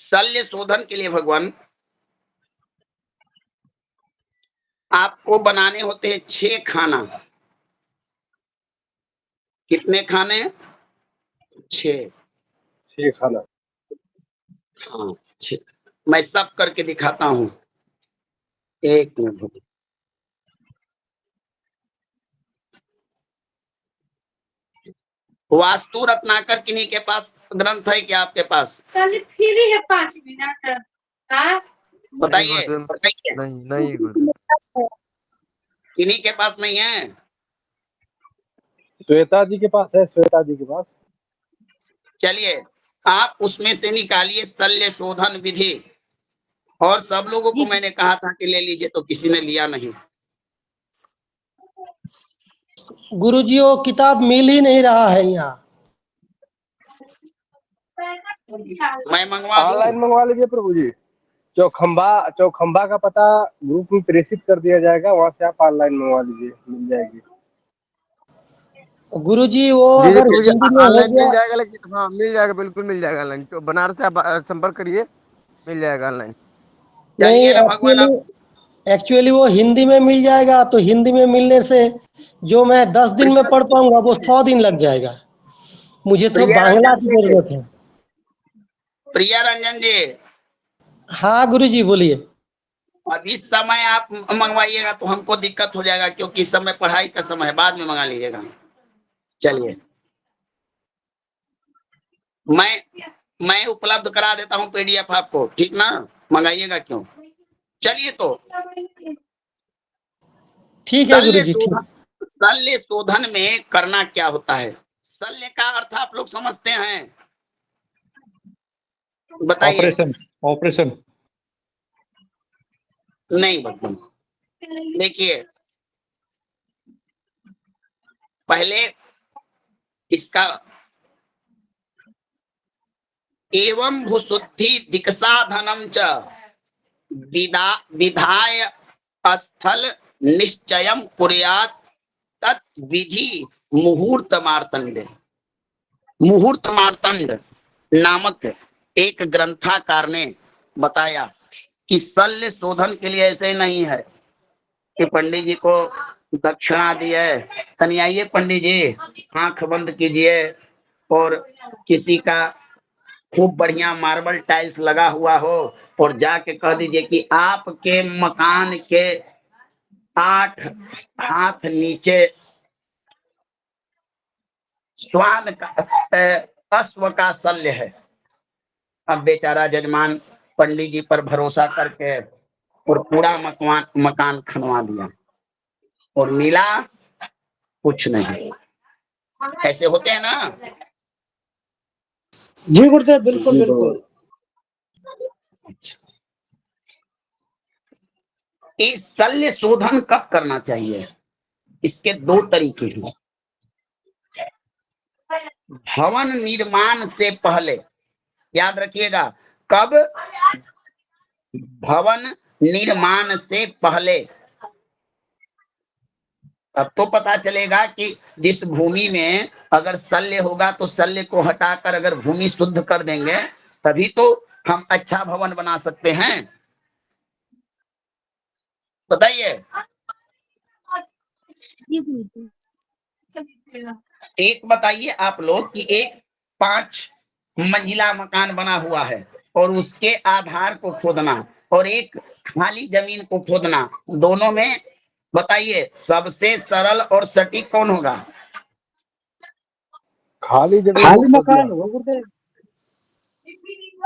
शल्य शोधन के लिए भगवान आपको बनाने होते हैं 6 खाना। कितने खाने? 6। 6 खाना। हाँ 6। मैं सब करके दिखाता हूँ। 1 मिनट भगवान। वास्तु रत्नाकर किन्हीं के पास ग्रंथ है क्या आपके पास? फ्री है 5 मिनट। हाँ बताइए नहीं बताइए। नहीं नहीं गुरुदेव, किन्हीं के पास नहीं है? श्वेता जी के पास है, श्वेता जी के पास। चलिए आप उसमें से निकालिए शल्य शोधन विधि। और सब लोगों को मैंने कहा था कि ले लीजिए, तो किसी ने लिया नहीं। गुरुजी वो किताब मिल ही नहीं रहा है यहाँ। मैं मंगवा ऑनलाइन दूं? मंगवा लीजिए प्रभु जी। चौखंबा का पता ग्रुप में प्रेषित कर दिया जाएगा, वहां से आप ऑनलाइन मंगवा लीजिए, मिल जाएगी। गुरुजी वो जी जी अगर प्रभु जी, हिंदी में हो ऑनलाइन मिल गया। जाएगा, लेकिन हाँ मिल जाएगा, बिल्कुल मिल जाएगा ऑनलाइन। तो बनारस से आप संपर्क करिए, मिल जाएगा ऑनलाइन। नहीं चलिए ना भगवान आप। एक्चुअली वो हिंदी में मिल जाएगा, तो हिंदी में मिलने से जो मैं 10 दिन में पढ़ पाऊंगा वो 100 दिन लग जाएगा। मुझे तो प्रिया बांग्ला रंजन की जी, जरूरत है। प्रिया रंजन जी, हाँ गुरुजी बोलिए। अब इस समय आप मंगवाइएगा तो हमको दिक्कत हो जाएगा, क्योंकि इस समय पढ़ाई का समय है। बाद में मंगा लीजिएगा। चलिए मैं उपलब्ध करा देता हूँ पीडीएफ आपको, ठीक ना? मंगाइएगा क्यों? चलिए तो ठीक है गुरुजी, ठीक। शल्य शोधन में करना क्या होता है? शल्य का अर्थ आप लोग समझते हैं? बताइए। ऑपरेशन। ऑपरेशन नहीं भगवान, देखिए पहले इसका एवं भूशुद्धि दिक्साधनम च विधाय स्थल निश्चयम कुर्यात् तत् विधि मुहूर्त मार्तंड। मुहूर्त मार्तंड नामक एक ग्रंथाकार ने बताया कि शल्य शोधन के लिए ऐसे नहीं है कि पंडित जी को दक्षिणा दिए, तनी आइए पंडित जी, आंख बंद कीजिए, और किसी का खूब बढ़िया मार्बल टाइल्स लगा हुआ हो और जाके कह दीजिए कि आपके मकान के 8 हाथ नीचे श्वान का अश्व का शल्य है। अब बेचारा जजमान पंडित जी पर भरोसा करके और पूरा मकान खनवा दिया, और मिला कुछ नहीं। ऐसे होते हैं ना? जी गुरुदेव, बिल्कुल बिल्कुल। ये शल्य शोधन कब करना चाहिए? इसके 2 तरीके हैं। भवन निर्माण से पहले, याद रखिएगा, कब? भवन निर्माण से पहले। अब तो पता चलेगा कि जिस भूमि में अगर शल्य होगा तो शल्य को हटाकर अगर भूमि शुद्ध कर देंगे, तभी तो हम अच्छा भवन बना सकते हैं। बताइए। एक बताइए आप लोग कि एक 5 मंजिला मकान बना हुआ है और उसके आधार को खोदना और एक खाली जमीन को खोदना, दोनों में बताइए सबसे सरल और सटीक कौन होगा? खाली जमीन खाली मकान हो गुरुदेव।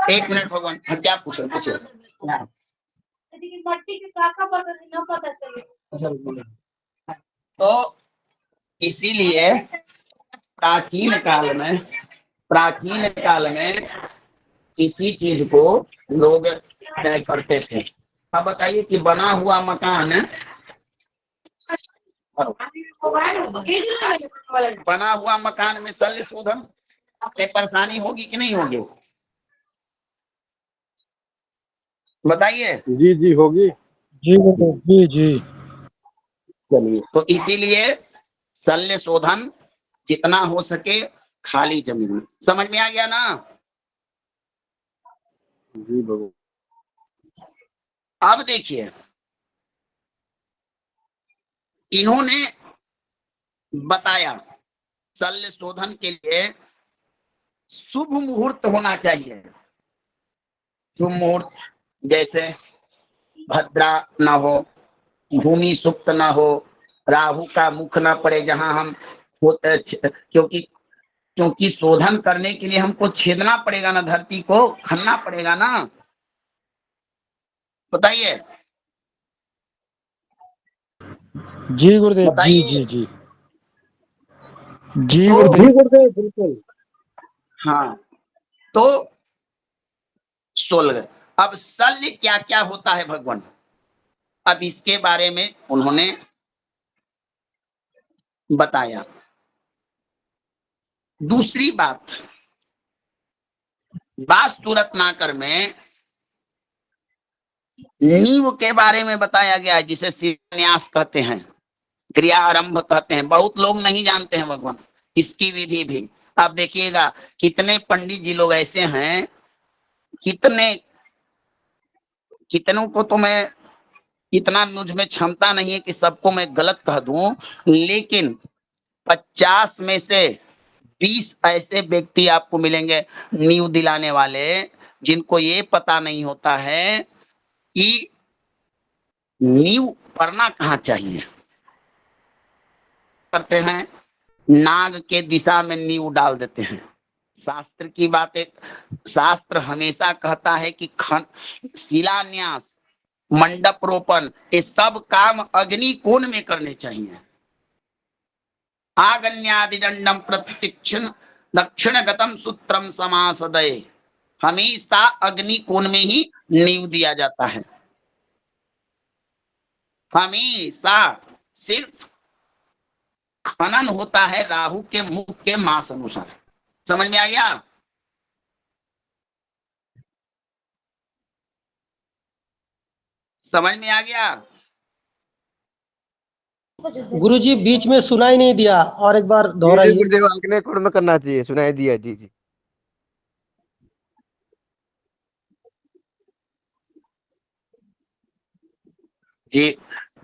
1 मिनट भगवान, क्या पूछो पूछो। मट्टी के काका पता चले। तो इसीलिए प्राचीन काल में किसी चीज को लोग तय करते थे। अब बताइए कि बना हुआ मकान, बना हुआ मकान में शल्य शोधन में परेशानी होगी कि नहीं होगी? बताइए। जी जी होगी। जी गुरुदेव, जी जी। चलिए, तो इसीलिए शल्य शोधन जितना हो सके खाली जमीन में। समझ में आ गया ना? जी भगवान। अब देखिए, इन्होंने बताया शल्य शोधन के लिए शुभ मुहूर्त होना चाहिए। शुभ मुहूर्त जैसे भद्रा ना हो, भूमि सुप्त ना हो, राहु का मुख ना पड़े जहां हम क्योंकि क्योंकि शोधन करने के लिए हमको छेदना पड़ेगा ना, धरती को खनना पड़ेगा ना। बताइए जी गुरुदेव, जी बताइए। जी जी जी तो गुरुदेव। जी गुरुदेव बिल्कुल। हाँ, तो 16। अब शल्य क्या क्या होता है भगवान, अब इसके बारे में उन्होंने बताया। दूसरी बात, वास्तु रत्नाकर में नींव के बारे में बताया गया है, जिसे शिलान्यास कहते हैं, क्रिया आरंभ कहते हैं। बहुत लोग नहीं जानते हैं भगवान इसकी विधि भी। आप देखिएगा कितने पंडित जी लोग ऐसे हैं, कितने कितनों को तो मैं, इतना मुझ में क्षमता नहीं है कि सबको मैं गलत कह दूं, लेकिन 50 में से 20 ऐसे व्यक्ति आपको मिलेंगे नींव दिलाने वाले, जिनको ये पता नहीं होता है कि नींव पड़ना कहाँ चाहिए। करते हैं नाग के दिशा में नींव डाल देते हैं। शास्त्र की बात है, शास्त्र हमेशा कहता है कि शिलान्यास, मंडप रोपण, ये सब काम अग्नि कोण में करने चाहिए। आगन्यादिदंडम प्रत्यक्षण दक्षिण गतम सूत्रम समासदय, हमेशा अग्नि कोण में ही नींव दिया जाता है, हमेशा। सिर्फ खनन होता है राहु के मुख के मास अनुसार। समझ में आ गया? समझ में आ गया? गुरुजी बीच में सुनाई नहीं दिया, और एक बार जी जी दोहराइए। गुरुदेव, आग्नेय कोण में करना चाहिए, सुनाई दिया। जी जी। जी,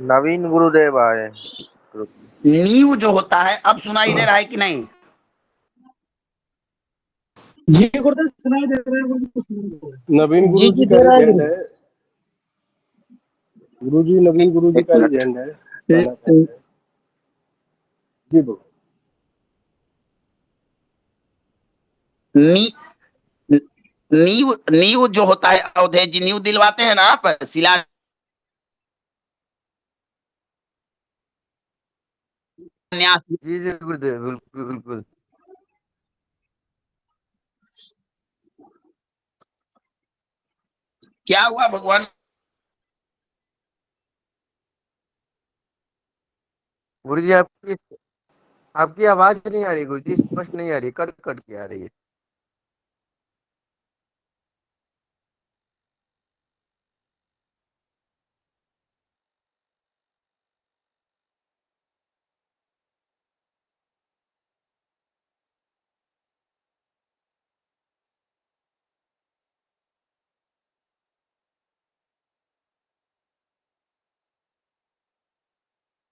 नवीन गुरुदेव आए। नींव जो होता है, अब सुनाई दे रहा है कि नहीं? जी गुरुदेव, सुनाई दे रहा है गुरुदेव। नवीन जी गुरु जी जी का दे रहा है रिजेंड गुरु। है। गुरु जी, नवीन गुरु जी एक का मिनट। रिजेंड है, कहना चाहते हैं। जी बोलो। नी नींव नींव जो होता है, अवधेश जी नींव दिलवाते हैं ना आप, शिलान्यास। जी जी गुरुदेव, बिल्कुल बिल्कुल। क्या हुआ भगवान? गुरुजी आपकी आपकी आवाज नहीं आ रही गुरुजी, स्पष्ट नहीं आ रही, कट कट के आ रही है।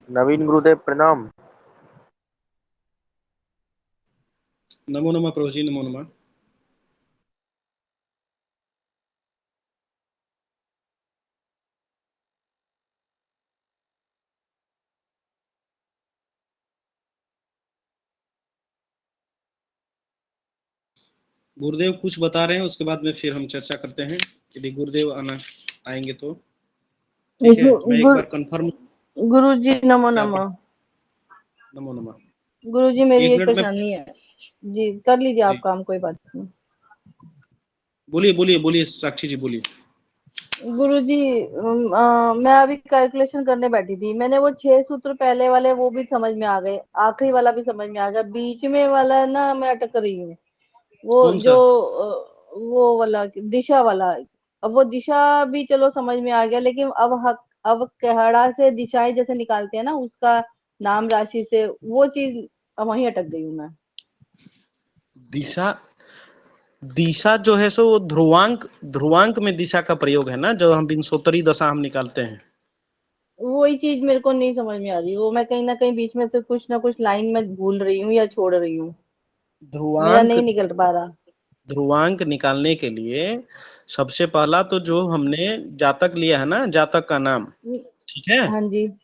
नवीन गुरुदेव प्रणाम। नमो नमः प्रभु जी, नमो नमः। गुरुदेव कुछ बता रहे हैं, उसके बाद में फिर हम चर्चा करते हैं। यदि गुरुदेव आएंगे तो ठीक है। मैं एक बार कंफर्म। गुरु जी नमो क्या नमः। नमो नमः। गुरु जी मेरी एक एक मिनट में। परेशानी है जी, कर लीजिए आप जी काम, कोई बात नहीं। बोलिए बोलिए बोलिए, साक्षी जी बोलिए। गुरु जी मैं अभी कैलकुलेशन करने बैठी थी, मैंने वो 6 सूत्र पहले वाले वो भी समझ में आ गए, आखिरी वाला भी समझ में आ गया, बीच में वाला ना मैं अटक रही हूँ। वो कौन जो सा? वो वाला दिशा वाला, अब वो दिशा भी चलो समझ में आ गया, लेकिन अब कहड़ा से दिशाएं जैसे निकालते हैं ना, उसका नाम राशि से वो चीज, अब वहीं अटक गई हूँ मैं। दिशा? दिशा जो है सो वो ध्रुवांक में दिशा का प्रयोग है ना, जो हम विंशोत्तरी दशा हम निकालते हैं। वही चीज मेरे को नहीं समझ में आ रही, वो मैं कहीं ना कहीं बीच में से कुछ ना कुछ लाइन में भूल रही हूँ या छोड़ रही हूँ, मेरा ध्रुवांक नहीं निकल पा रहा। ध्रुवांक निकालने के लिए सबसे पहला तो जो हमने जातक लिया है ना, जातक का नाम, ठीक है, हाँ जी। हाँ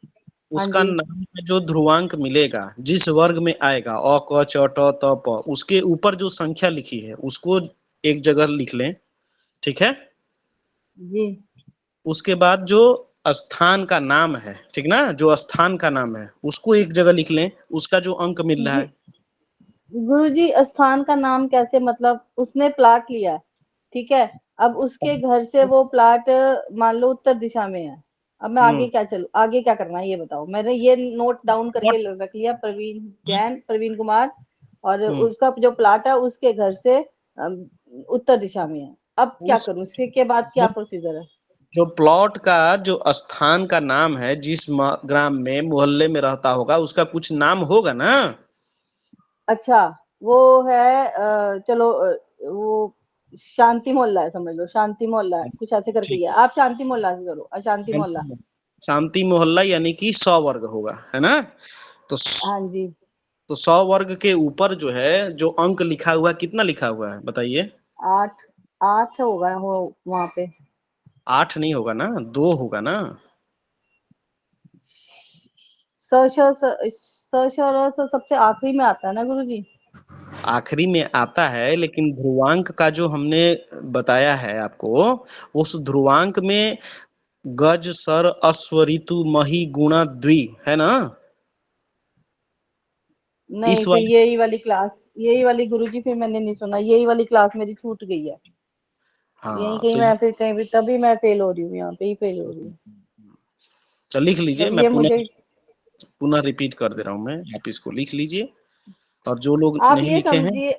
उसका जी। नाम में जो ध्रुवांक मिलेगा जिस वर्ग में आएगा, अ क च ट त प, उसके ऊपर जो संख्या लिखी है उसको एक जगह लिख लें, ठीक है। जी। उसके बाद जो स्थान का नाम है, ठीक ना, जो स्थान का नाम है उसको एक जगह लिख लें, उसका जो अंक मिल रहा जी है। गुरुजी, स्थान का नाम कैसे, मतलब उसने प्लाट लिया है, ठीक है, अब उसके घर से वो प्लाट मान लो उत्तर दिशा में है, अब मैं आगे हम्म क्या चलूं, आगे क्या करना है ये बताओ। मैंने ये नोट डाउन करके What? रख लिया, प्रवीण कुमार, और हम्म उसका जो प्लाट है उसके घर से उत्तर दिशा में है। अब क्या उस करूं, इसके के बाद क्या प्रोसीजर है? जो प्लॉट का जो स्थान का नाम है, जिस ग्राम में मोहल्ले में रहता होगा उसका कुछ नाम होगा ना। अच्छा, वो है चलो वो शांति मोहल्ला है, समझ लो शांति मोहल्ला है, कुछ ऐसे करके ही ठीक है, आप शांति मोहल्ला से करो, अशांति मोहल्ला। है, शांति मोहल्ला यानी कि 100 वर्ग होगा, है ना। तो हाँ जी। तो 100 वर्ग के ऊपर जो है जो अंक लिखा हुआ है, कितना लिखा हुआ है बताइए। 8, 8 होगा वो वहां पे। 8 नहीं होगा ना, 2 होगा ना। सबसे आखिरी में आता है ना गुरुजी। आखिरी में आता है, लेकिन ध्रुवांक का जो हमने बताया है आपको, उस ध्रुवांक में गज सर अश्व ऋतु मही गुणा द्वि है ना। नहीं, इस फिर वाले यही वाली गुरुजी फिर मैंने नहीं सुना, यही वाली क्लास मेरी छूट गई है। यही हाँ कहीं तो मैं फिर कहीं भी, तभी मैं फेल हो रही हूँ, यहाँ पे ही फेल हो रही हूँ। चल लिख लीजिए, जब मैं ये पुनः मुझे, पुनः रिपीट कर दे रहा हूँ, मैं आप इसको लिख लीजिए, और जो लोग आप नहीं ये लिखे हैं। समझिए,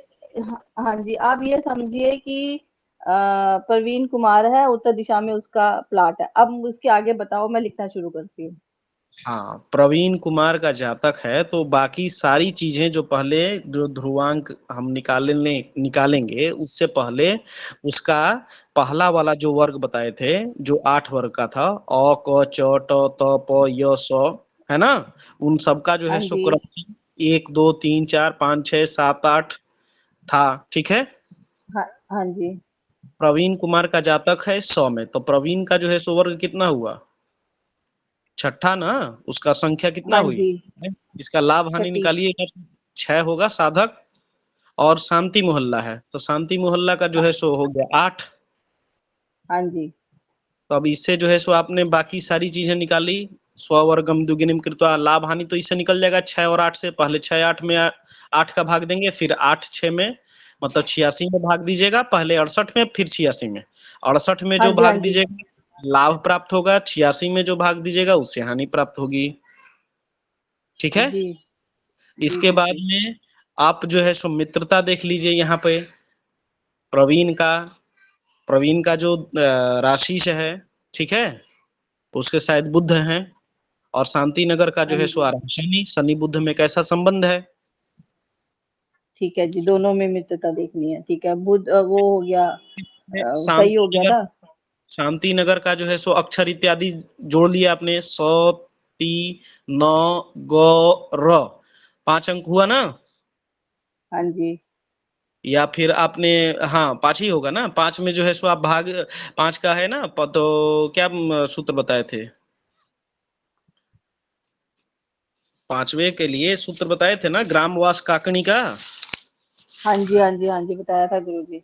हाँ जी, आप ये समझिए कि प्रवीण कुमार है, उत्तर दिशा में उसका प्लाट है। अब उसके आगे बताओ, मैं लिखना शुरू करती हूँ। हाँ, प्रवीण कुमार का जातक है, तो बाकी सारी चीजें जो पहले जो ध्रुवांक हम निकालेंगे उससे पहले उसका पहला वाला जो वर्ग बताए थे, जो 8 वर्ग का था, अ क च ट त प य स, है ना, उन सबका जो हाँ है सो जी। क्रम 1 2 3 4 5 6 7 8 था, ठीक है। हाँ। हाँ जी। प्रवीण कुमार का जातक है 100 में, तो प्रवीण का जो है सो वर्ग कितना हुआ, छठा ना, उसका संख्या कितना हाँ हुई, जी। इसका लाभ हानि छठी। निकालिए, 6 होगा साधक, और शांति मोहल्ला है, तो शांति मोहल्ला का जो है सो हो गया 8। हाँ जी। तो अब इससे जो है सो आपने बाकी सारी चीजें निकाली, स्ववर्गम दुगुनिम कृत्वा, लाभ हानि तो इससे निकल जाएगा 6 और 8 से, पहले 6 8 में 8 का भाग देंगे, फिर 8 6 में, मतलब 86 में भाग दीजिएगा, पहले 68 में फिर 86 में, 68 में हाँ जो जी। हाँ भाग जी। दीजिएगा लाभ प्राप्त होगा, 86 में जो भाग दीजिएगा उससे हानि प्राप्त होगी, ठीक है। जी। जी इसके जी बाद जी। में आप जो है सो मित्रता देख लीजिए यहाँ पे, प्रवीण का प्रवीण का जो राशि से है, ठीक है, उसके शायद बुध हैं, और शांति नगर का जो हाँ है सो जी। आराम शनि, शनि बुध में कैसा संबंध है। ठीक है जी, दोनों में मित्रता देखनी है, ठीक है, बुध वो हो गया, सही हो शांति गया नगर ना। शांति नगर का जो है सो अक्षर इत्यादि जोड़ लिया आपने, 100 3 9 ग र, 5 अंक हुआ ना। हाँ जी। या फिर आपने, हाँ 5 ही होगा ना, 5 में जो है सो आप भाग 5 का है ना, तो क्या सूत्र बताए थे, 5वें के लिए सूत्र बताए थे ना, ग्रामवास काकनी का। हाँ जी। हाँ जी। हाँ जी, बताया था गुरुजी।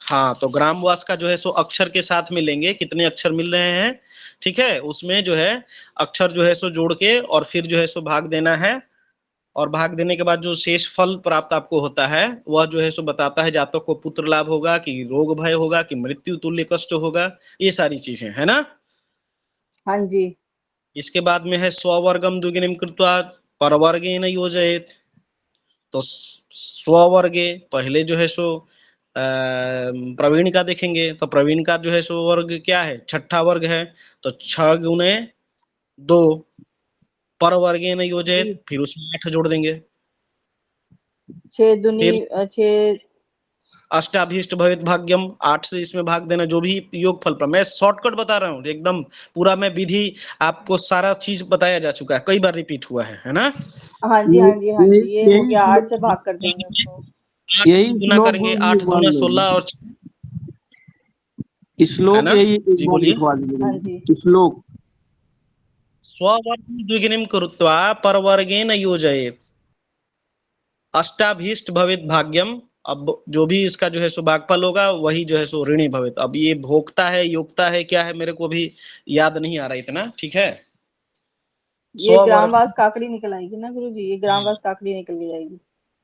हाँ, तो ग्रामवास का जो है सो अक्षर के साथ में लेंगे, कितने अक्षर मिल रहे हैं, ठीक है, उसमें जो है अक्षर जो है सो जोड़ के और फिर जो है सो भाग देना है, और भाग देने के बाद जो शेष फल प्राप्त आपको होता है वह जो है सो बताता है जातक को पुत्र लाभ होगा कि रोग भय होगा कि मृत्यु तुल्य कष्ट होगा, ये सारी चीजें है ना। हाँ जी। इसके बाद में है स्ववर्गम द्विगुणिम कृत्वा परवर्गेन योजयेत, तो स्ववर्गे पहले जो है सो प्रवीण का देखेंगे, तो प्रवीण का जो है सो वर्ग क्या है, छठा वर्ग है, तो 6 × 2 पर वर्गे न योजित, फिर उसमें 8 जोड़ देंगे, 6 दूनी फिर 6, अष्टाभीष्ट भवेत भाग्यम, 8 से इसमें भाग देना, जो भी योगफल पर, मैं शॉर्टकट बता रहा हूँ एकदम, पूरा मैं विधि आपको सारा चीज बताया जा चुका है, कई बार रिपीट हुआ है ना। हाँ जी हाँ जी हाँ जी, ये हो गया, 8 से भाग कर देंगे उसको। 8 गुना करेंगे, 8 दूना 16 और है श्लोक ना यही एक जी, बार बोलिए। लिखवा हाँ दीजिए जी। श्लोक। स्ववर्गं द्विगुणिं कृत्वा परवर्गेन योजयेत्, अष्टाभीष्ट भवेत भाग्यम। अब जो भी इसका जो है सो भागफल होगा वही जो है सो ऋणी भवेत। अब ये भोक्ता है, योक्ता है, क्या है मेरे को भी याद नहीं आ रहा इतना, ठीक है। ये स्ववर्ग, ग्रामवास काकड़ी निकल आएगी ना गुरु जी, ये ग्रामवास काकड़ी निकल के जाएगी।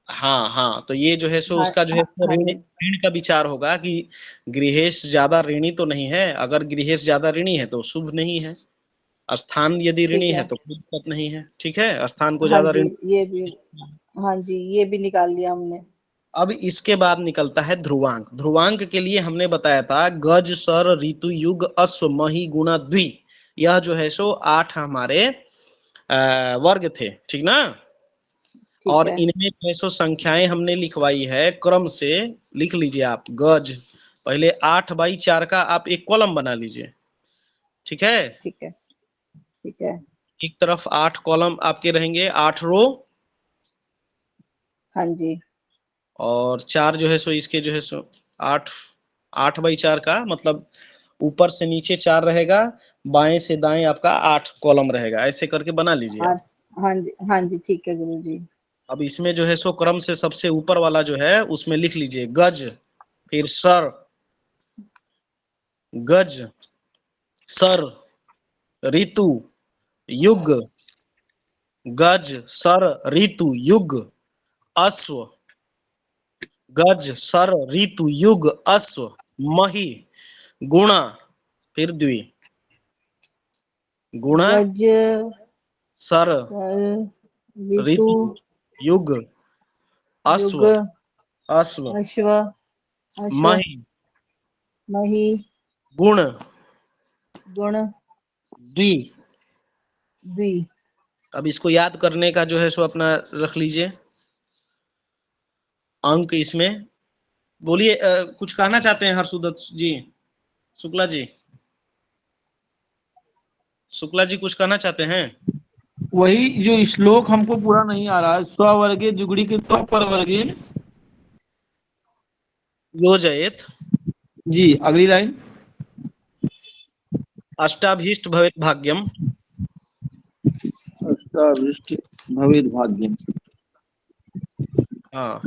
हाँ हाँ, तो ये जो है सो हाँ उसका जो है हाँ सो हाँ ऋण जी। ऋण का विचार होगा कि गृहेश ज्यादा ऋणी तो नहीं है। अगर गृहेश ज्यादा ऋणी है तो शुभ नहीं है, स्थान यदि ऋणी ठीक है है। तो कोई दिक्कत नहीं है, ठीक है, स्थान को हाँ ज्यादा जी, ऋण। ये भी, हाँ जी, ये भी निकाल लिया हमने। अब इसके बाद निकलता है ध्रुवांक। ध्रुवांक के लिए हमने बताया था गज सर ऋतु युग अश्व मही गुणा द्वि, यह जो है सो 8 हमारे वर्ग थे, ठीक ना। ठीक और है। इनमें जो है सो संख्याएं हमने लिखवाई है क्रम से, लिख लीजिए आप। गज पहले 8/4 का आप एक कॉलम बना लीजिए, ठीक है। ठीक है। ठीक है। एक तरफ 8 कॉलम आपके रहेंगे, 8 रो, हाँ जी। और 4 जो है सो इसके जो है सो 8, 8/4 का मतलब ऊपर से नीचे 4 रहेगा, बाएं से दाएं आपका 8 कॉलम रहेगा, ऐसे करके बना लीजिए हाँ आप। हाँ जी हाँ जी, ठीक है गुरु जी। अब इसमें जो है सो क्रम से सबसे ऊपर वाला जो है उसमें लिख लीजिए गज, फिर सर, गज सर ऋतु युग, गज सर ऋतु युग अश्व, गज सर ऋतु युग अश्व मही गुणा, फिर द्वि, गुणा गज सर सर ऋतु ऋतु युग युग अश्व, अश्व अश्व अश्व मही मही गुण गुण द्वि। द्वि। अब इसको याद करने का जो है सो अपना रख लीजिए अंक इसमें। बोलिए, कुछ कहना चाहते हैं हर्षुदत्त जी, शुक्ला जी, शुक्ला जी कुछ कहना चाहते हैं। वही जो श्लोक हमको पूरा नहीं आ रहा है, स्ववर्गे जुगड़ी के तो परवर्गे। योजयेत जी अगली लाइन। अष्टाभीष्ट भवेत भाग्यम। अष्टावृष्टि भवेद भाग्यम। हाँ,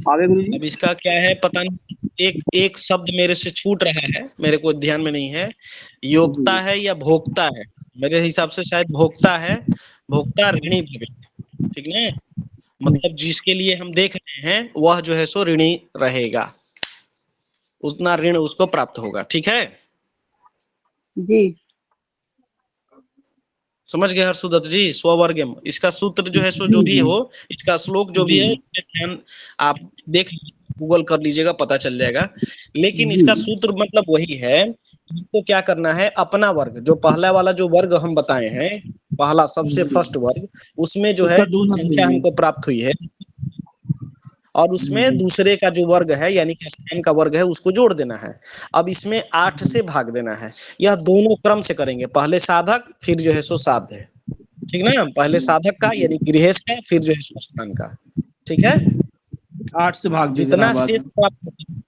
आगे गुरु जी। अब इसका क्या है पता नहीं, एक एक शब्द मेरे से छूट रहा है, मेरे को ध्यान में नहीं है, योक्ता जी है या भोक्ता है। मेरे हिसाब से शायद भोक्ता है, भोक्ता ऋणी भवेत, ठीक ना। मतलब जिसके लिए हम देख रहे हैं वह जो है सो ऋणी रहेगा, उतना ऋण उसको प्राप्त होगा, ठीक है। जी। समझ गए हर्षुदत्त जी। स्ववर्गम, इसका सूत्र जो है सो जो भी हो, इसका श्लोक जो भी है ध्यान आप देख गूगल कर लीजिएगा, पता चल जाएगा। लेकिन इसका सूत्र मतलब वही है, आपको क्या करना है, अपना वर्ग जो पहला वाला जो वर्ग हम बताए हैं, पहला सबसे फर्स्ट वर्ग, उसमें जो है उसका जो 2 मत संख्या लीजिए। हमको प्राप्त हुई है, और उसमें दूसरे का जो वर्ग है यानी कि स्थान का वर्ग है उसको जोड़ देना है। अब इसमें 8 से भाग देना है। यह दोनों क्रम से करेंगे, पहले साधक फिर जो है सो साध्य, ठीक ना। पहले साधक का यानी गृहेश का, फिर जो है सो स्थान का, ठीक है। 8 से भाग दे देना जितना बाद शेष में।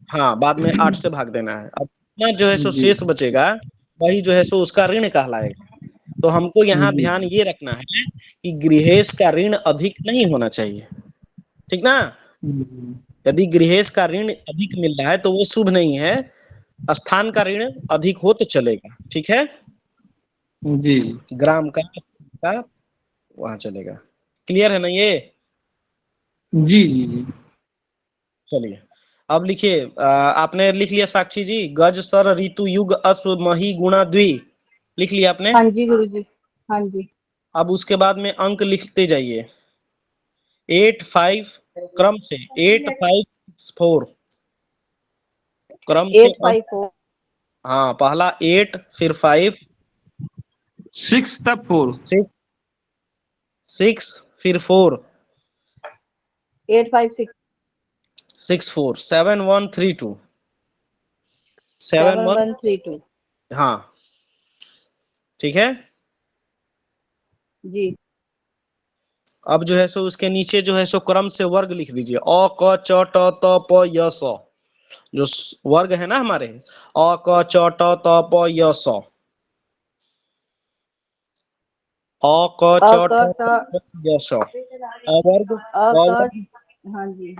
हाँ, बाद में 8 से भाग देना है। अब जितना जो है सो जी शेष बचेगा वही जो है सो उसका ऋण कहलाएगा। तो हमको यहाँ जी ध्यान ये रखना है कि गृहेश का ऋण अधिक नहीं होना चाहिए, ठीक ना। यदि गृहेश का ऋण अधिक मिल रहा है तो वो शुभ नहीं है, स्थान का ऋण अधिक हो तो चलेगा, ठीक है। जी ग्राम का वहां चलेगा। क्लियर है ना ये। जी जी जी। चलिए अब लिखिए, आपने लिख लिया साक्षी जी, गज सर ऋतु युग अश्व मही गुणा द्वि, लिख लिया आपने। हाँ जी गुरु जी। हाँ जी। अब उसके बाद में अंक लिखते जाइए, 8 5 क्रम से, 8 5 4 क्रम से 854। हाँ, पहला 8 फिर 5 6 तब 4। 6 6 फिर 4 856। 64 7132 71, 7132 हाँ ठीक है। जी। अब जो है सो उसके नीचे जो है सो क्रम से वर्ग लिख दीजिए, अ क च ट त प य स, जो वर्ग है ना हमारे, अ क च ट त प य स, अ क अ च क ट ट त प य स, अवर्ग अ क क वर्ग, हाँ जी,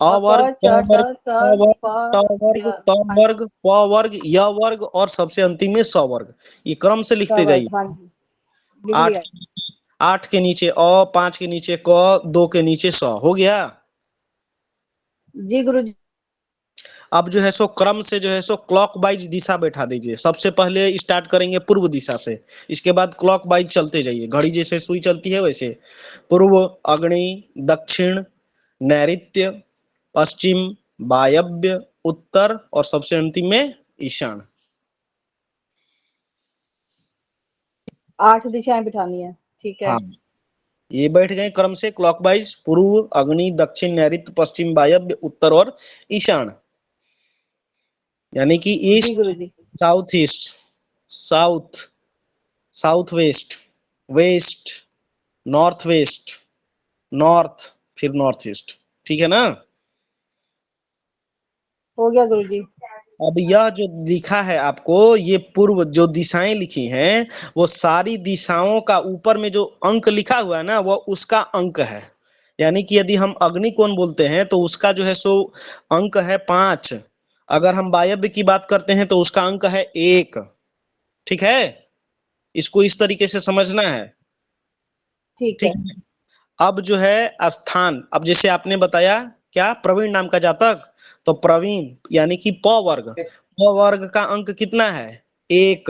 अ अवर्ग क क च ट वर्ग त क वर्ग प त वर्ग य, त हाँ वर्ग प वर्ग य वर्ग और सबसे अंतिम में स वर्ग। ये क्रम से लिखते वर्ग, जाइए। हाँ जी लिख आठ, लिया। 8 के नीचे अ, 5 के नीचे क, 2 के नीचे स, हो गया। जी गुरुजी। अब जो है सो क्रम से जो है सो क्लॉकवाइज दिशा बैठा दीजिए। सबसे पहले स्टार्ट करेंगे पूर्व दिशा से, इसके बाद क्लॉकवाइज चलते जाइए, घड़ी जैसे सुई चलती है वैसे। पूर्व, अग्नि, दक्षिण, नैऋत्य, पश्चिम, वायव्य, उत्तर और सबसे अंतिम में ईशान। 8 दिशाएं बिठानी है, ठीक है। हाँ, ये बैठ गए क्रम से क्लॉकवाइज, पूर्व, अग्नि, दक्षिण, नैऋत्य, पश्चिम, वायव्य, उत्तर और ईशान। यानी कि जी ईस्ट, गुरुजी। South east, south, south west, west, north west, north, फिर नॉर्थ ईस्ट। ठीक है ना। हो गया गुरुजी। अब यह जो लिखा है आपको, ये पूर्व जो दिशाएं लिखी हैं, वो सारी दिशाओं का ऊपर में जो अंक लिखा हुआ है ना, वो उसका अंक है। यानी कि यदि हम अग्नि कोण बोलते हैं तो उसका जो है सो अंक है 5। अगर हम वायव्य की बात करते हैं तो उसका अंक है 1। ठीक है, इसको इस तरीके से समझना है। ठीक ठीक है। है। अब जो है स्थान, अब जैसे आपने बताया क्या, प्रवीण नाम का जातक, तो प्रवीण यानी कि प वर्ग, प वर्ग का अंक कितना है, 1।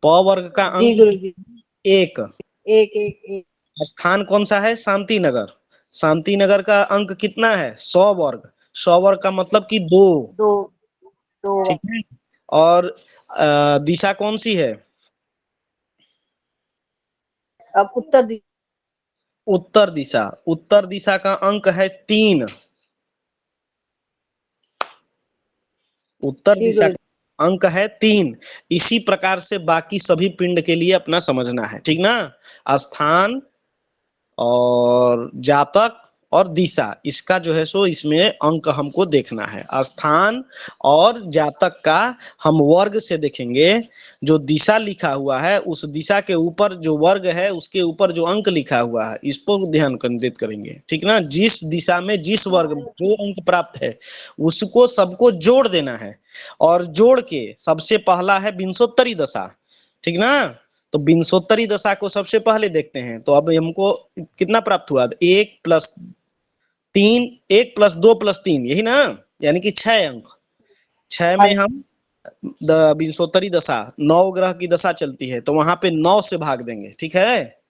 प वर्ग का जी अंक गुरुजी। 1। एक एक एक। स्थान कौन सा है, शांति नगर, शांति नगर का अंक कितना है, 100 वर्ग, 100 वर्ग का मतलब कि 2। दो, दो। ठीक है। और दिशा कौन सी है, अब उत्तर दिशा। उत्तर दिशा, उत्तर दिशा का अंक है 3। उत्तर जी दिशा गुरुजी। का अंक है 3। इसी प्रकार से बाकी सभी पिंड के लिए अपना समझना है, ठीक ना। स्थान और जातक और दिशा, इसका जो है सो इसमें अंक हमको देखना है। स्थान और जातक का हम वर्ग से देखेंगे, जो दिशा लिखा हुआ है उस दिशा के ऊपर जो वर्ग है उसके ऊपर जो अंक लिखा हुआ है, इस पर ध्यान केंद्रित करेंगे, ठीक ना। जिस दिशा में जिस वर्ग में जो अंक प्राप्त है उसको सबको जोड़ देना है, और जोड़ के सबसे पहला है विंशोत्तरी दशा, ठीक ना। तो विंशोत्तरी दशा को सबसे पहले देखते हैं। तो अब हमको कितना प्राप्त हुआ, 1+3, 1+2+3, यही ना, यानी कि 6 अंक। 6 हाँ में हम विंशोत्तरी दशा, 9 ग्रह की दशा चलती है, तो वहां पे 9 से भाग देंगे, ठीक है।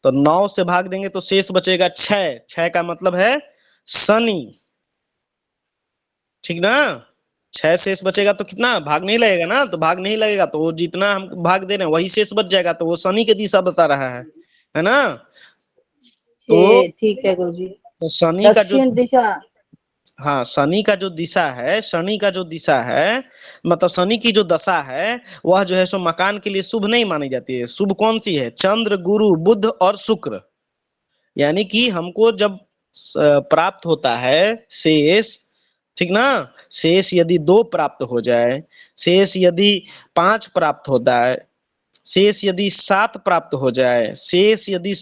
तो 9 से भाग देंगे तो शेष बचेगा 6। 6 का मतलब है शनि, ठीक ना। 6 शेष बचेगा तो कितना, भाग नहीं लगेगा ना, तो भाग नहीं लगेगा तो वो जितना हम भाग दे रहे हैं वही शेष बच जाएगा, तो वो शनि की दिशा बता रहा है ना। तो ठीक है गुरुजी। शनि का जो, दक्षिण दिशा। हाँ शनि का जो दिशा है, शनि का जो दिशा है, मतलब शनि की जो दशा है, वह जो है सो मकान के लिए शुभ नहीं मानी जाती है। शुभ कौन सी है, चंद्र, गुरु, बुध और शुक्र। यानी कि हमको जब प्राप्त होता है शेष, ठीक ना, शेष यदि 2 प्राप्त हो जाए, शेष यदि 5 प्राप्त होता है, शेष यदि 7 प्राप्त हो जाए, शेष यदि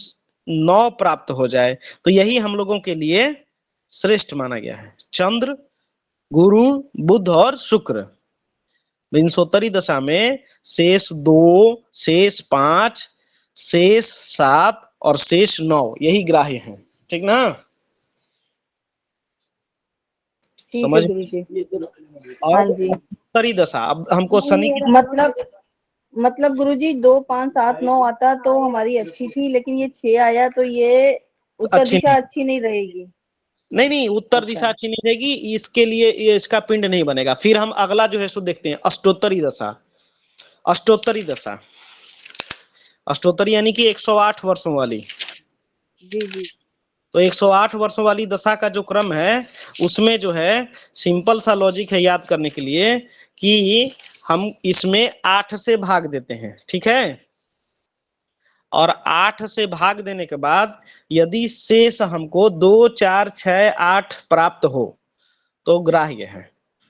9 प्राप्त हो जाए, तो यही हम लोगों के लिए श्रेष्ठ माना गया है, चंद्र, गुरु, बुध और शुक्र। विंशोत्तरी दशा में शेष 2, शेष 5, शेष 7 और शेष 9 यही ग्राह्य है, ठीक ना। ठीक है समझ। गुरुजी। हाँ अब जी। उत्तरी दशा, अब हमको शनि की मतलब गुरुजी 2 5 7 9 आता तो हमारी अच्छी थी, लेकिन ये 6 आया तो ये उत्तर अच्छी दिशा नहीं, अच्छी नहीं रहेगी। नहीं नहीं, उत्तर अच्छा। दिशा अच्छी नहीं रहेगी, इसके लिए ये इसका पिंड नहीं बनेगा। फिर हम अगला जो है सो देखते हैं, अष्टोत्तरी दशा। अष्टोत्तरी दशा, अष्टोत्तरी यानी कि 108 वर्षों वाली। जी जी। तो 108 वर्षों वाली दशा का जो क्रम है उसमें जो है सिंपल सा लॉजिक है याद करने के लिए कि हम इसमें 8 से भाग देते हैं, ठीक है। और 8 से भाग देने के बाद यदि शेष हमको 2, 4, 6, 8 प्राप्त हो तो ग्राह्य है,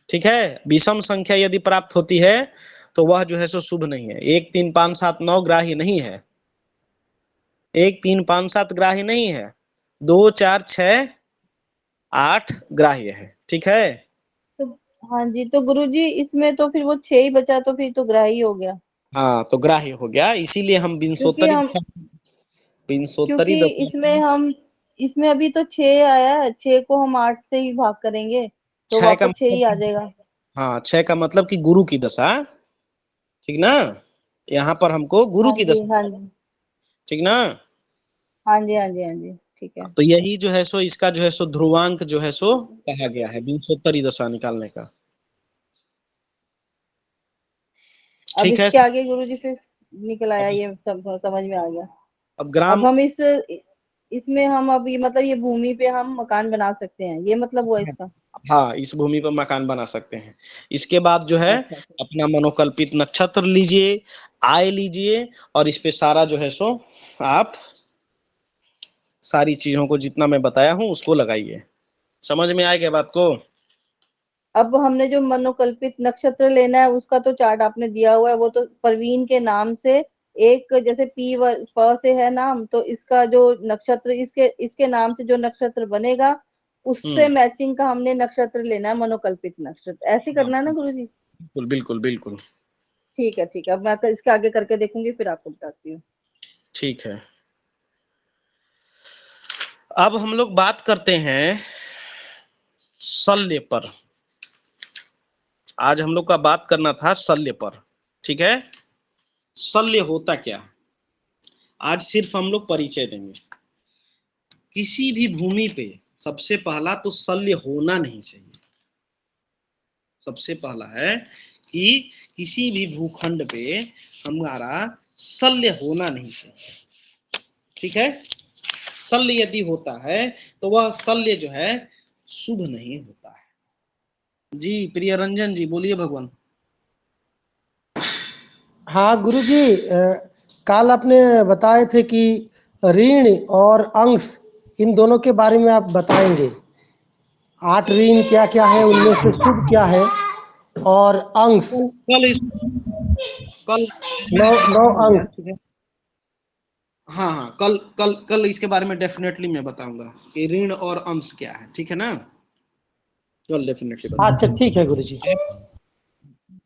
ठीक है। विषम संख्या यदि प्राप्त होती है तो वह जो है सो शुभ नहीं है। 1, 3, 5, 7, 9 ग्राह्य नहीं है। 1, 3, 5, 7 ग्राह्य नहीं है। 2, 4, 6, 8 ग्राह्य है, ठीक है। तो हाँ जी, तो गुरुजी इसमें तो फिर वो 6 ही बचा, तो फिर तो ग्राही हो गया। हाँ तो ग्राह्य हो गया, इसीलिए हम क्योंकि हम बिंसोत्तरी क्योंकि इसमें अभी तो 6 आया है, 6 को हम 8 से ही भाग करेंगे तो 6 का वापस 6 ही आ मतलब, जाएगा। हाँ 6 का मतलब कि गुरु की दशा, ठीक ना। यहाँ पर हमको गुरु हाँ की जी, दशा, हाँ जी, ठीक ना। हाँ जी, हाँ जी, हाँ जी, ठीक है। तो यही जो है सो इसका जो है सो ध्रुवांक जो है सो कहा गया है बिंसोत्तरी दशा निकालने का, अब ठीक है। इसके आगे गुरुजी फिर निकल आया, अब ये सब समझ में आ गया। अब ग्राम, अब हम इसमें हम अभी मतलब ये भूमि पे हम मकान बना सकते हैं, ये मतलब हुआ इसका। हाँ इस भूमि पर मकान बना सकते हैं। इसके बाद जो है अच्छा अच्छा। अपना मनोकल्पित नक्षत्र लीजिए, आय लीजिए, और इस पे सारा जो है सो आप सारी चीजों को जितना मैं बताया हूँ उसको लगाइए। समझ में आएगा बात को? अब हमने जो मनोकल्पित नक्षत्र लेना है उसका तो चार्ट आपने दिया हुआ है, वो तो प्रवीण के नाम से एक, जैसे प से है नाम, तो इसका जो नक्षत्र इसके इसके नाम से जो नक्षत्र बनेगा उससे हम्म, मैचिंग का हमने नक्षत्र लेना है, मनोकल्पित नक्षत्र। ऐसे ही हाँ करना है ना गुरुजी? बिल्कुल बिल्कुल बिल्कुल, ठीक है, ठीक है। अब मैं इसके आगे करके देखूंगी, फिर आपको बताती हूँ। ठीक है। अब हम लोग बात करते हैं शल्य पर। आज हम लोग का बात करना था शल्य पर, ठीक है। शल्य होता क्या है आज सिर्फ हम लोग परिचय देंगे। किसी भी भूमि पे सबसे पहला तो शल्य होना नहीं चाहिए। सबसे पहला है कि किसी भी भूखंड पे हमारा शल्य होना नहीं चाहिए, ठीक है। शल्य यदि होता है तो वह शल्य जो है शुभ नहीं होता है। जी प्रिय रंजन जी बोलिए भगवान। हाँ गुरुजी, कल आपने बताए थे कि ऋण और अंश इन दोनों के बारे में आप बताएंगे। 8 ऋण क्या क्या है, उनमें से शुभ क्या है, और अंश कल इस कल 9 अंश। ठीक है। हाँ हाँ कल कल कल इसके बारे में डेफिनेटली मैं बताऊंगा कि ऋण और अंश क्या है, ठीक है ना। कल डेफिनेटली अच्छा बताऊंगा। ठीक है गुरुजी। आप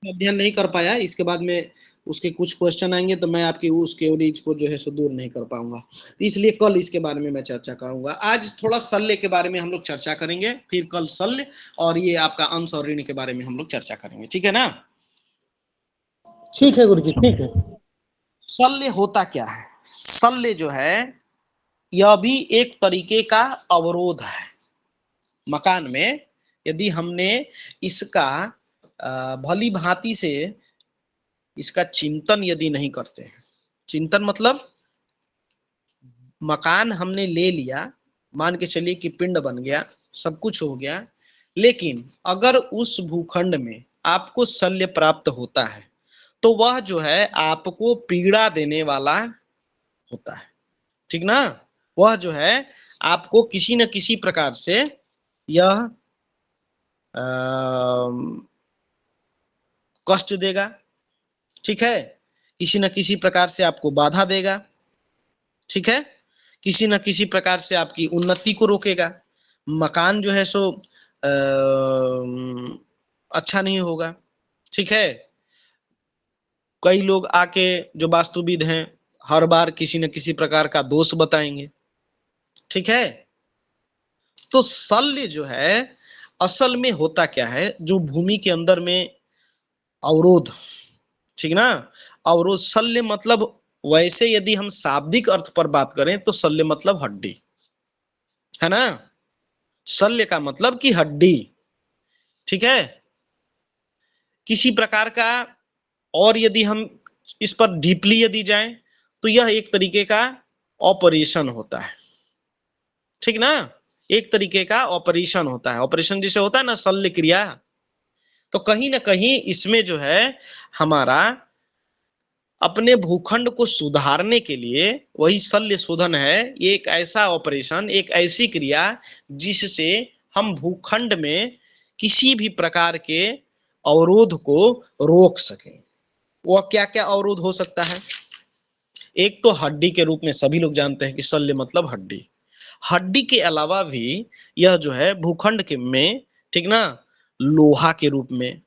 अध्ययन नहीं कर पाया इसके बाद में उसके कुछ क्वेश्चन आएंगे तो मैं आपकी उसके ओरिज को जो है सो दूर नहीं कर पाऊंगा, इसलिए कल इसके बारे में मैं चर्चा करूंगा। आज थोड़ा शल्य के बारे में हम लोग चर्चा करेंगे, फिर कल शल्य और ये आपका अंश और ऋण के बारे में हम लोग चर्चा करेंगे, ठीक है ना। ठीक चलो, है गुरुजी, ठीक है। शल्य होता क्या है? शल्य जो है यह भी एक तरीके का अवरोध है मकान में। यदि हमने इसका भली भांति से इसका चिंतन यदि नहीं करते हैं, चिंतन मतलब मकान हमने ले लिया, मान के चलिए कि पिंड बन गया, सब कुछ हो गया, लेकिन अगर उस भूखंड में आपको शल्य प्राप्त होता है तो वह जो है आपको पीड़ा देने वाला होता है, ठीक ना। वह जो है आपको किसी न किसी प्रकार से यह कष्ट देगा, ठीक है। किसी न किसी प्रकार से आपको बाधा देगा, ठीक है। किसी न किसी प्रकार से आपकी उन्नति को रोकेगा। मकान जो है सो अच्छा नहीं होगा, ठीक है। कई लोग आके जो वास्तुविद हैं हर बार किसी न किसी प्रकार का दोष बताएंगे, ठीक है। तो शल्य जो है असल में होता क्या है, जो भूमि के अंदर में अवरोध, ठीक ना। अवरोध, शल्य मतलब वैसे यदि हम शाब्दिक अर्थ पर बात करें तो शल्य मतलब हड्डी है ना। शल्य का मतलब कि हड्डी, ठीक है। किसी प्रकार का, और यदि हम इस पर डीपली यदि जाएं तो यह एक तरीके का ऑपरेशन होता है, ठीक ना। एक तरीके का ऑपरेशन होता है, ऑपरेशन जैसे होता है ना शल्य क्रिया, तो कहीं ना कहीं इसमें जो है हमारा अपने भूखंड को सुधारने के लिए वही शल्य शोधन है। ये एक ऐसा ऑपरेशन, एक ऐसी क्रिया जिससे हम भूखंड में किसी भी प्रकार के अवरोध को रोक सकें। वह क्या क्या अवरोध हो सकता है? एक तो हड्डी के रूप में सभी लोग जानते हैं कि शल्य मतलब हड्डी। हड्डी के अलावा भी यह जो है भूखंड के में, ठीक ना, लोहा के रूप में,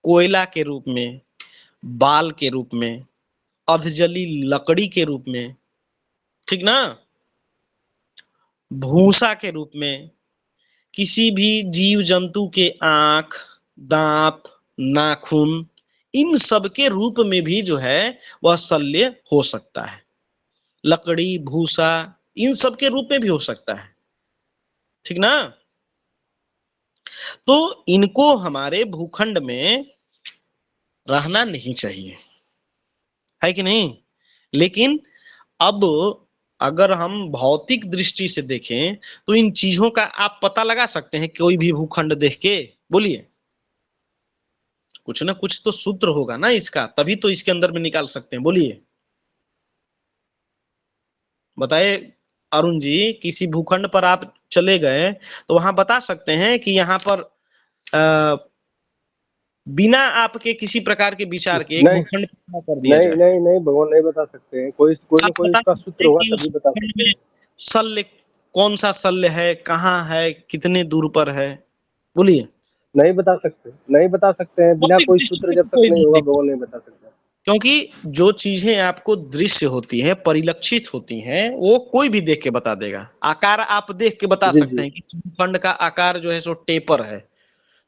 कोयला के रूप में, बाल के रूप में, अधजली लकड़ी के रूप में, ठीक ना, भूसा के रूप में, किसी भी जीव जंतु के आंख, दांत, नाखून, इन सब के रूप में भी जो है वह शल्य हो सकता है। लकड़ी, भूसा, इन सब के रूप में भी हो सकता है, ठीक ना। तो इनको हमारे भूखंड में रहना नहीं चाहिए, है कि नहीं। लेकिन अब अगर हम भौतिक दृष्टि से देखें तो इन चीजों का आप पता लगा सकते हैं कोई भी भूखंड देख के? बोलिए, कुछ ना कुछ तो सूत्र होगा ना इसका, तभी तो इसके अंदर में निकाल सकते हैं। बोलिए, बताए अरुण जी, किसी भूखंड पर आप चले गए तो वहां बता सकते हैं कि यहाँ पर बिना आपके किसी प्रकार के विचार के एक नहीं भूखंड पैदा कर दिया नहीं जाए, नहीं नहीं भगवान, नहीं बता सकते हैं। कोई कोई ना आप कोई बता इसका सकते सूत्र हैं होगा कि उस तभी बता भूखंड सकते में हैं। शल्य कौन सा शल्य है, कहाँ है, कितने दूर पर है? बोलिए। नहीं बता सकते, नहीं बता सकते हैं, बिना भौतिक कोई दृष्टि सूत्र से जब तो तक कोई नहीं नहीं होगा देख भगवान सकता, नहीं बता सकता। क्योंकि जो चीजें आपको दृश्य होती हैं, परिलक्षित होती हैं, वो कोई भी देख के बता देगा। आकार आप देख के बता जी सकते जी हैं कि भूखंड का आकार जो है सो टेपर है,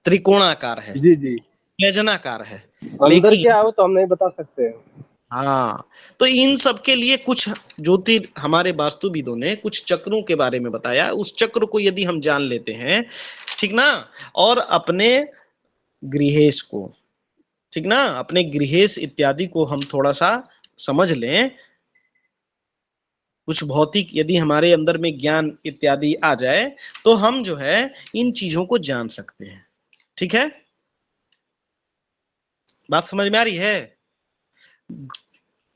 त्रिकोणाकार है, जी जी। व्यजनाकार है। अंदर लेकिन क्या हो तो हम नहीं बता सकते हैं। हाँ, तो इन सब के लिए कुछ हमारे वास्तुविदों ने कुछ चक्रों के बारे में बताया। उस चक्र को यदि हम जान लेते हैं, ठीक ना, और अपने गृहेश को, ठीक ना, अपने गृहेश इत्यादि को हम थोड़ा सा समझ लें, कुछ भौतिक यदि हमारे अंदर में ज्ञान इत्यादि आ जाए तो हम जो है इन चीजों को जान सकते हैं। ठीक है, बात समझ में आ रही है?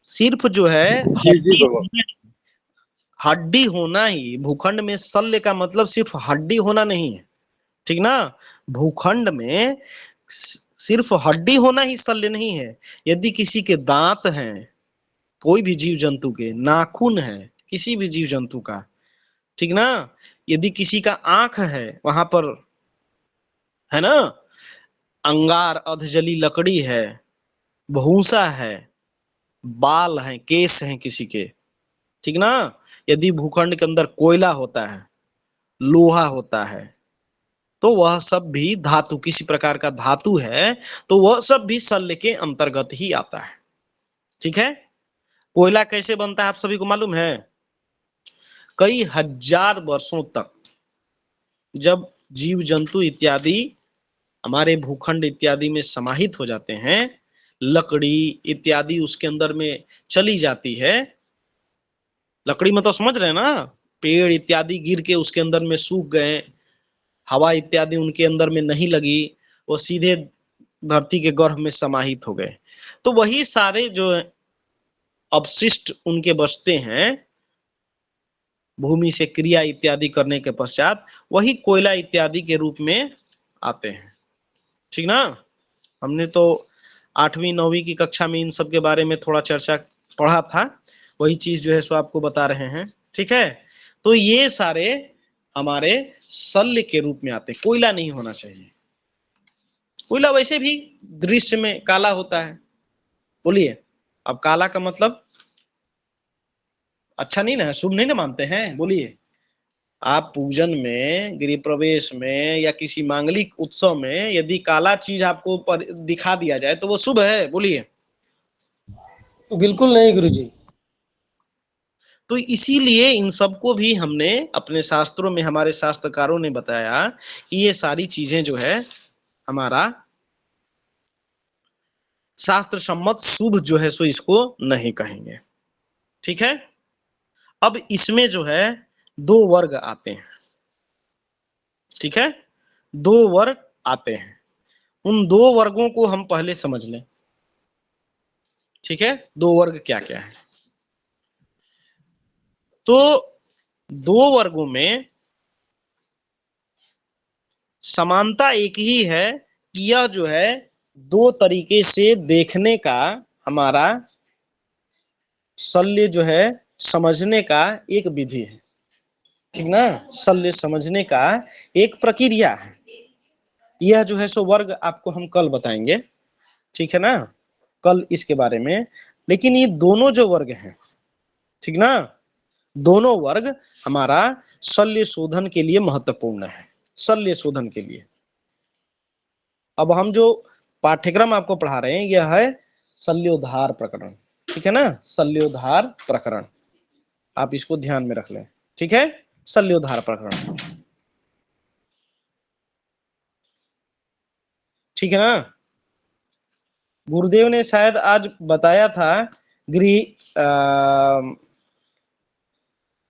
सिर्फ जो है जी जी हड्डी, भगवान। हड्डी होना ही भूखंड में शल्य का मतलब सिर्फ हड्डी होना नहीं है, ठीक ना। भूखंड में सिर्फ हड्डी होना ही शल्य नहीं है। यदि किसी के दांत हैं, कोई भी जीव जंतु के नाखून है, किसी भी जीव जंतु का, ठीक ना, यदि किसी का आंख है वहां पर, है ना, अंगार अधजली लकड़ी है, भूसा है, बाल हैं, केस हैं किसी के, ठीक ना, यदि भूखंड के अंदर कोयला होता है, लोहा होता है, तो वह सब भी धातु, किसी प्रकार का धातु है, तो वह सब भी शल्य के अंतर्गत ही आता है। ठीक है। कोयला कैसे बनता है आप सभी को मालूम है? कई हजार वर्षों तक जब जीव जंतु इत्यादि हमारे भूखंड इत्यादि में समाहित हो जाते हैं, लकड़ी इत्यादि उसके अंदर में चली जाती है। लकड़ी मतलब समझ रहे हैं ना, पेड़ इत्यादि गिर के उसके अंदर में सूख गए, हवा इत्यादि उनके अंदर में नहीं लगी, वो सीधे धरती के गर्भ में समाहित हो गए। तो वही सारे जो अवशिष्ट उनके बचते हैं भूमि से क्रिया इत्यादि करने के पश्चात, वही कोयला इत्यादि के रूप में आते हैं। ठीक ना। हमने तो 8वीं 9वीं की कक्षा में इन सब के बारे में थोड़ा चर्चा पढ़ा था, वही चीज जो है सो आपको बता रहे हैं। ठीक है, तो ये सारे हमारे शल्य के रूप में आते हैं। कोयला नहीं होना चाहिए। कोयला वैसे भी दृश्य में काला होता है। बोलिए, अब काला का मतलब अच्छा नहीं ना, शुभ नहीं ना मानते हैं? बोलिए, आप पूजन में, गृह प्रवेश में या किसी मांगलिक उत्सव में यदि काला चीज आपको दिखा दिया जाए तो वो शुभ है? बोलिए। बिल्कुल नहीं गुरुजी। तो इसीलिए इन सबको भी हमने अपने शास्त्रों में, हमारे शास्त्रकारों ने बताया कि ये सारी चीजें जो है हमारा शास्त्र सम्मत शुभ जो है सो इसको नहीं कहेंगे। ठीक है। अब इसमें जो है दो वर्ग आते हैं, ठीक है, दो वर्ग आते हैं। उन दो वर्गों को हम पहले समझ लें, ठीक है, दो वर्ग क्या क्या है। तो दो वर्गों में समानता एक ही है कि यह जो है दो तरीके से देखने का हमारा शल्य जो है समझने का एक विधि है, ठीक ना, शल्य समझने का एक प्रक्रिया है। यह जो है सो वर्ग आपको हम कल बताएंगे, ठीक है ना, कल इसके बारे में। लेकिन ये दोनों जो वर्ग हैं, ठीक ना, दोनों वर्ग हमारा शल्य शोधन के लिए महत्वपूर्ण है, शल्य शोधन के लिए। अब हम जो पाठ्यक्रम आपको पढ़ा रहे हैं यह है शल्योद्धार प्रकरण, ठीक है ना, शल्योद्धार प्रकरण, आप इसको ध्यान में रख लें, ठीक है, शल्योद्धार प्रकरण, ठीक है ना। गुरुदेव ने शायद आज बताया था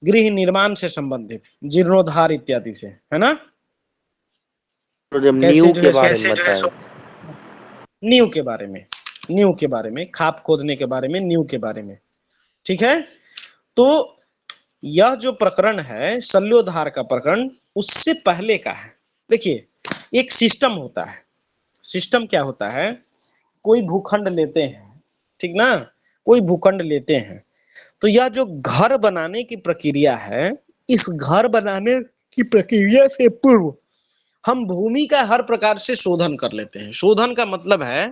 गृह निर्माण से संबंधित, जीर्णोद्धार इत्यादि से, है ना, नींव के बारे में बताएं। नींव के बारे में, नींव के बारे में, खाप खोदने के बारे में, नींव के बारे में, ठीक है। तो यह जो प्रकरण है शल्योद्धार का प्रकरण उससे पहले का है। देखिए एक सिस्टम होता है, सिस्टम क्या होता है, कोई भूखंड लेते हैं, ठीक ना, कोई भूखंड लेते हैं, तो यह जो घर बनाने की प्रक्रिया है, इस घर बनाने की प्रक्रिया से पूर्व हम भूमि का हर प्रकार से शोधन कर लेते हैं। शोधन का मतलब है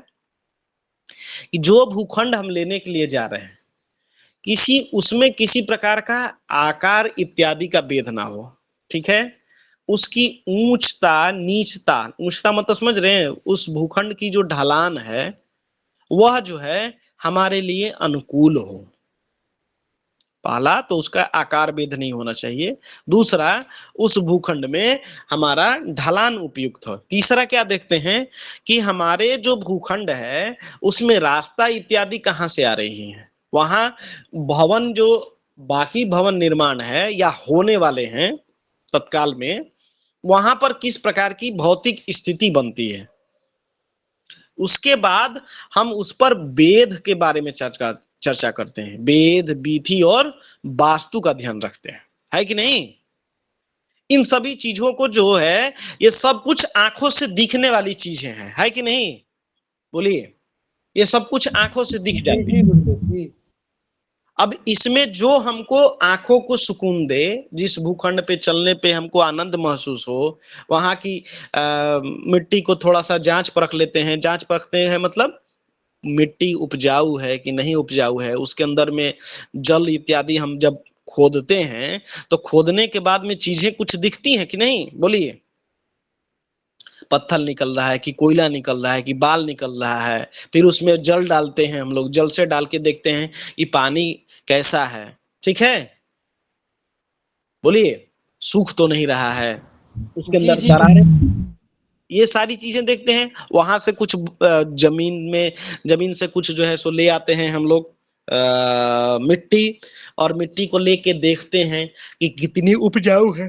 कि जो भूखंड हम लेने के लिए जा रहे हैं किसी उसमें किसी प्रकार का आकार इत्यादि का भेद ना हो, ठीक है, उसकी ऊंचता नीचता, ऊंचता मतलब समझ रहे हैं, उस भूखंड की जो ढलान है वह जो है हमारे लिए अनुकूल हो। पहला तो उसका आकार भेद नहीं होना चाहिए, दूसरा उस भूखंड में हमारा ढलान उपयुक्त हो, तीसरा क्या देखते हैं कि हमारे जो भूखंड है उसमें रास्ता इत्यादि कहाँ से आ रही है, वहां भवन जो बाकी भवन निर्माण है या होने वाले हैं तत्काल में, वहां पर किस प्रकार की भौतिक स्थिति बनती है। उसके बाद हम उस पर वेद के बारे में चर्चा करते हैं, वेद विधि और वास्तु का ध्यान रखते हैं, है कि नहीं। इन सभी चीजों को जो है ये सब कुछ आंखों से दिखने वाली चीजें हैं, है कि नहीं, बोलिए, ये सब कुछ आंखों से दिख जाती है। अब इसमें जो हमको आंखों को सुकून दे, जिस भूखंड पे चलने पे हमको आनंद महसूस हो, वहां की मिट्टी को थोड़ा सा जांच परख लेते हैं, जांच परखते हैं मतलब मिट्टी उपजाऊ है कि नहीं उपजाऊ है, उसके अंदर में जल इत्यादि हम जब खोदते हैं तो खोदने के बाद में चीजें कुछ दिखती हैं कि नहीं, बोलिए, पत्थर निकल रहा है कि कोयला निकल रहा है कि बाल निकल रहा है, फिर उसमें जल डालते हैं हम लोग, जल से डाल के देखते हैं कि पानी कैसा है, ठीक है, बोलिए, सूख तो नहीं रहा है, उसके अंदर दरारें, ये सारी चीजें देखते हैं। वहां से कुछ जमीन से कुछ जो है सो ले आते हैं हम लोग मिट्टी, और मिट्टी को लेके देखते हैं कि कितनी उपजाऊ है,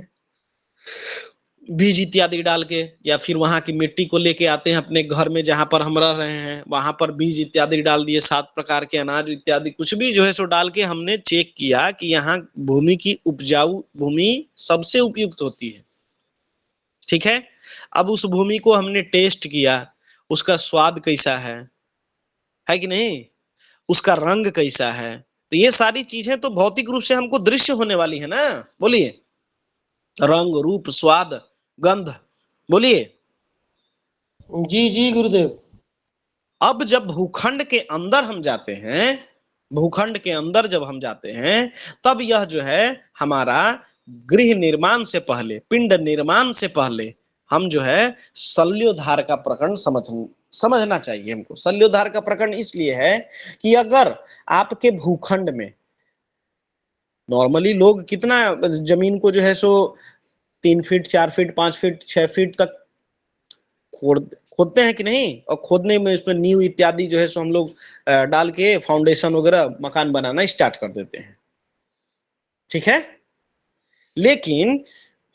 बीज इत्यादि डाल के, या फिर वहां की मिट्टी को लेके आते हैं अपने घर में जहां पर हम रह रहे हैं, वहां पर बीज इत्यादि डाल दिए, 7 प्रकार के अनाज इत्यादि कुछ भी जो है सो डाल के हमने चेक किया कि यहाँ भूमि की उपजाऊ भूमि सबसे उपयुक्त होती है, ठीक है। अब उस भूमि को हमने टेस्ट किया, उसका स्वाद कैसा है कि नहीं, उसका रंग कैसा है, तो ये सारी चीजें तो भौतिक रूप से हमको दृश्य होने वाली है ना, बोलिए, रंग रूप स्वाद गंध, बोलिए। जी जी गुरुदेव। अब जब भूखंड के अंदर हम जाते हैं, भूखंड के अंदर जब हम जाते हैं तब यह जो है हमारा गृह निर्माण से पहले, पिंड निर्माण से पहले हम जो है शल्योद्धार का प्रकरण समझना चाहिए हमको। शल्योद्धार का प्रकरण इसलिए है कि अगर आपके भूखंड में नॉर्मली लोग कितना जमीन को जो है सो 3 फीट 4 फीट 5 फीट 6 फीट तक खोदते हैं कि नहीं, और खोदने में इसमें नींव इत्यादि जो है सो हम लोग डाल के फाउंडेशन वगैरह मकान बनाना स्टार्ट कर देते हैं, ठीक है। लेकिन